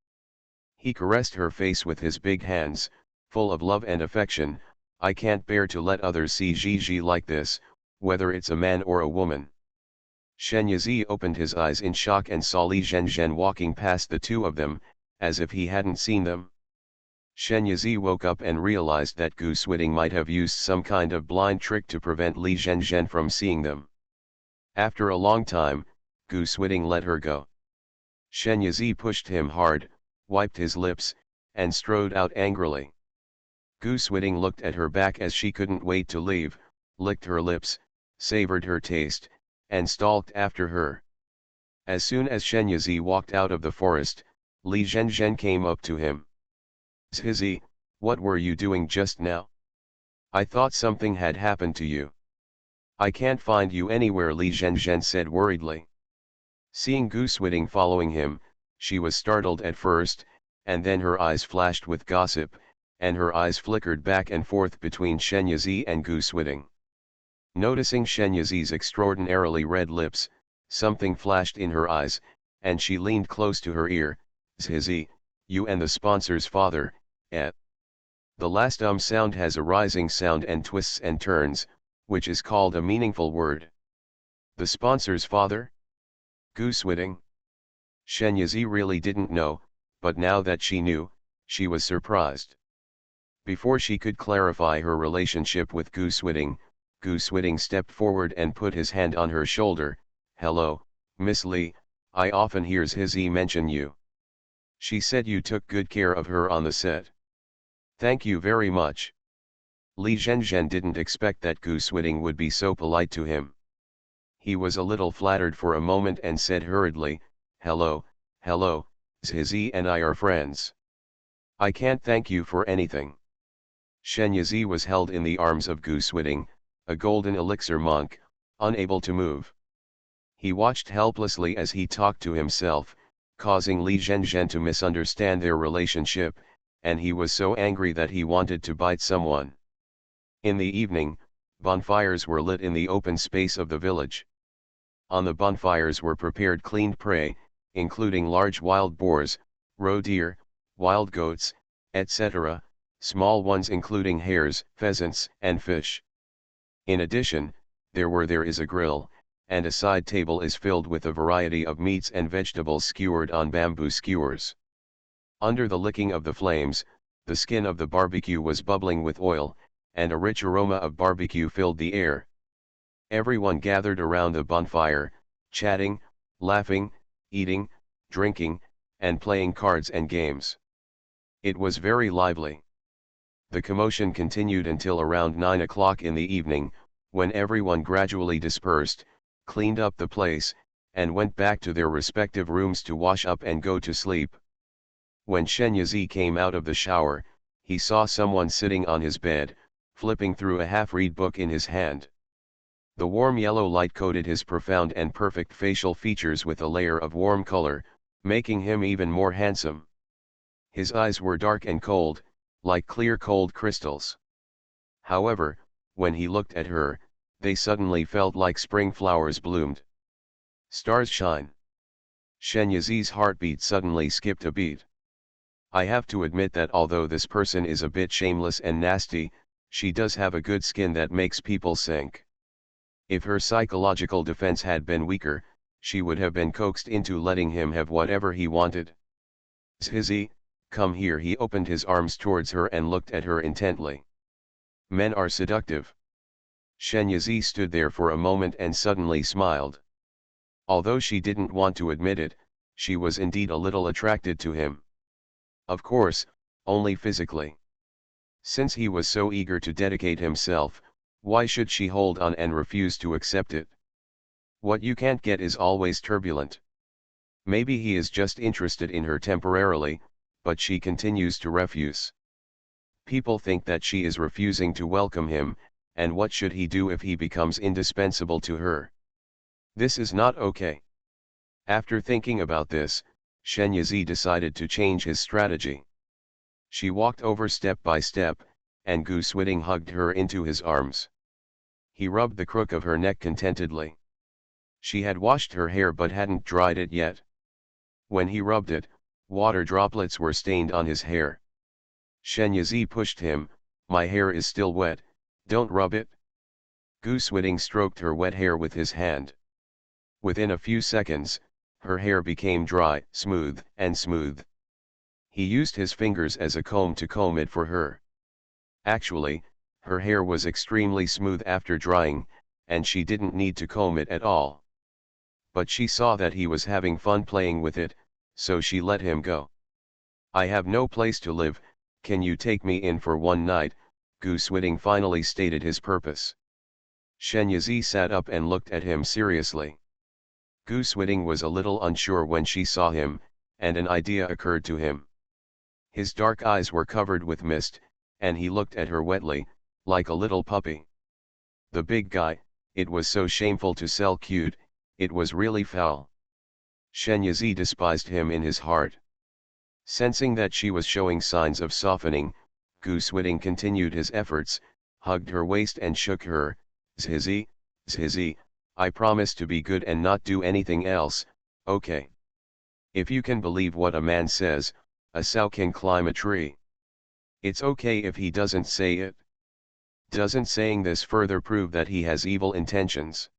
He caressed her face with his big hands, full of love and affection. I can't bear to let others see Gigi like this, whether it's a man or a woman. Shen Yizi opened his eyes in shock and saw Li Zhenzhen walking past the two of them, as if he hadn't seen them. Shen Yizi woke up and realized that Gu Swiding might have used some kind of blind trick to prevent Li Zhenzhen from seeing them. After a long time, Gu Swiding let her go. Shen Yizi pushed him hard, wiped his lips, and strode out angrily. Gu Swiding looked at her back as she couldn't wait to leave, licked her lips, savored her taste, and stalked after her. As soon as Shen Yizi walked out of the forest, Li Zhenzhen came up to him. Zhizi, what were you doing just now? I thought something had happened to you. I can't find you anywhere, Li Zhenzhen said worriedly. Seeing Gu Swiding following him, she was startled at first, and then her eyes flashed with gossip, and her eyes flickered back and forth between Shen Yizi and Gu Swiding. Noticing Shen Yizi's extraordinarily red lips, something flashed in her eyes, and she leaned close to her ear. Zhizi, you and the sponsor's father, eh? The last sound has a rising sound and twists and turns, which is called a meaningful word. The sponsor's father? Gu Swiding? Shen Yizi really didn't know, but now that she knew, she was surprised. Before she could clarify her relationship with Gu Swiding stepped forward and put his hand on her shoulder. Hello, Miss Li, I often hear Zhizi mention you. She said you took good care of her on the set. Thank you very much. Li Zhenzhen didn't expect that Gu Swiding would be so polite to him. He was a little flattered for a moment and said hurriedly, hello, Zhizi and I are friends. I can't thank you for anything. Shen Yizi was held in the arms of Gu Swiding, a golden elixir monk, unable to move. He watched helplessly as he talked to himself, causing Li Zhenzhen to misunderstand their relationship, and he was so angry that he wanted to bite someone. In the evening, bonfires were lit in the open space of the village. On the bonfires were prepared cleaned prey, including large wild boars, roe deer, wild goats, etc., small ones including hares, pheasants, and fish. In addition, there is a grill, and a side table is filled with a variety of meats and vegetables skewered on bamboo skewers. Under the licking of the flames, the skin of the barbecue was bubbling with oil, and a rich aroma of barbecue filled the air. Everyone gathered around the bonfire, chatting, laughing, eating, drinking, and playing cards and games. It was very lively. The commotion continued until around 9 o'clock in the evening, when everyone gradually dispersed, cleaned up the place, and went back to their respective rooms to wash up and go to sleep. When Shen Yizi came out of the shower, he saw someone sitting on his bed, flipping through a half-read book in his hand. The warm yellow light coated his profound and perfect facial features with a layer of warm color, making him even more handsome. His eyes were dark and cold, like clear cold crystals. However, when he looked at her, they suddenly felt like spring flowers bloomed. Stars shine. Shen Yizi's heartbeat suddenly skipped a beat. I have to admit that although this person is a bit shameless and nasty, she does have a good skin that makes people sink. If her psychological defense had been weaker, she would have been coaxed into letting him have whatever he wanted. Zhizi, come here. He opened his arms towards her and looked at her intently. Men are seductive. Shen Yizi stood there for a moment and suddenly smiled. Although she didn't want to admit it, she was indeed a little attracted to him. Of course, only physically. Since he was so eager to dedicate himself, why should she hold on and refuse to accept it? What you can't get is always turbulent. Maybe he is just interested in her temporarily, but she continues to refuse. People think that she is refusing to welcome him, and what should he do if he becomes indispensable to her? This is not okay. After thinking about this, Shen Yizi decided to change his strategy. She walked over step by step, and Gu Swiding hugged her into his arms. He rubbed the crook of her neck contentedly. She had washed her hair but hadn't dried it yet. When he rubbed it, water droplets were stained on his hair. Shenyazi pushed him, "My hair is still wet, don't rub it." Goosewitting stroked her wet hair with his hand. Within a few seconds, her hair became dry, smooth, and smooth. He used his fingers as a comb to comb it for her. Actually, her hair was extremely smooth after drying, and she didn't need to comb it at all. But she saw that he was having fun playing with it, so she let him go. "I have no place to live, can you take me in for one night?" Goosewitting finally stated his purpose. Shenyazi sat up and looked at him seriously. Goosewitting was a little unsure when she saw him, and an idea occurred to him. His dark eyes were covered with mist, and he looked at her wetly, like a little puppy. The big guy, it was so shameful to sell cute, it was really foul. Shenyazi despised him in his heart. Sensing that she was showing signs of softening, Goosewitting continued his efforts, hugged her waist and shook her. "Zhizzy, Zhizzy, I promise to be good and not do anything else, okay? If you can believe what a man says, a sow can climb a tree. It's okay if he doesn't say it." Doesn't saying this further prove that he has evil intentions?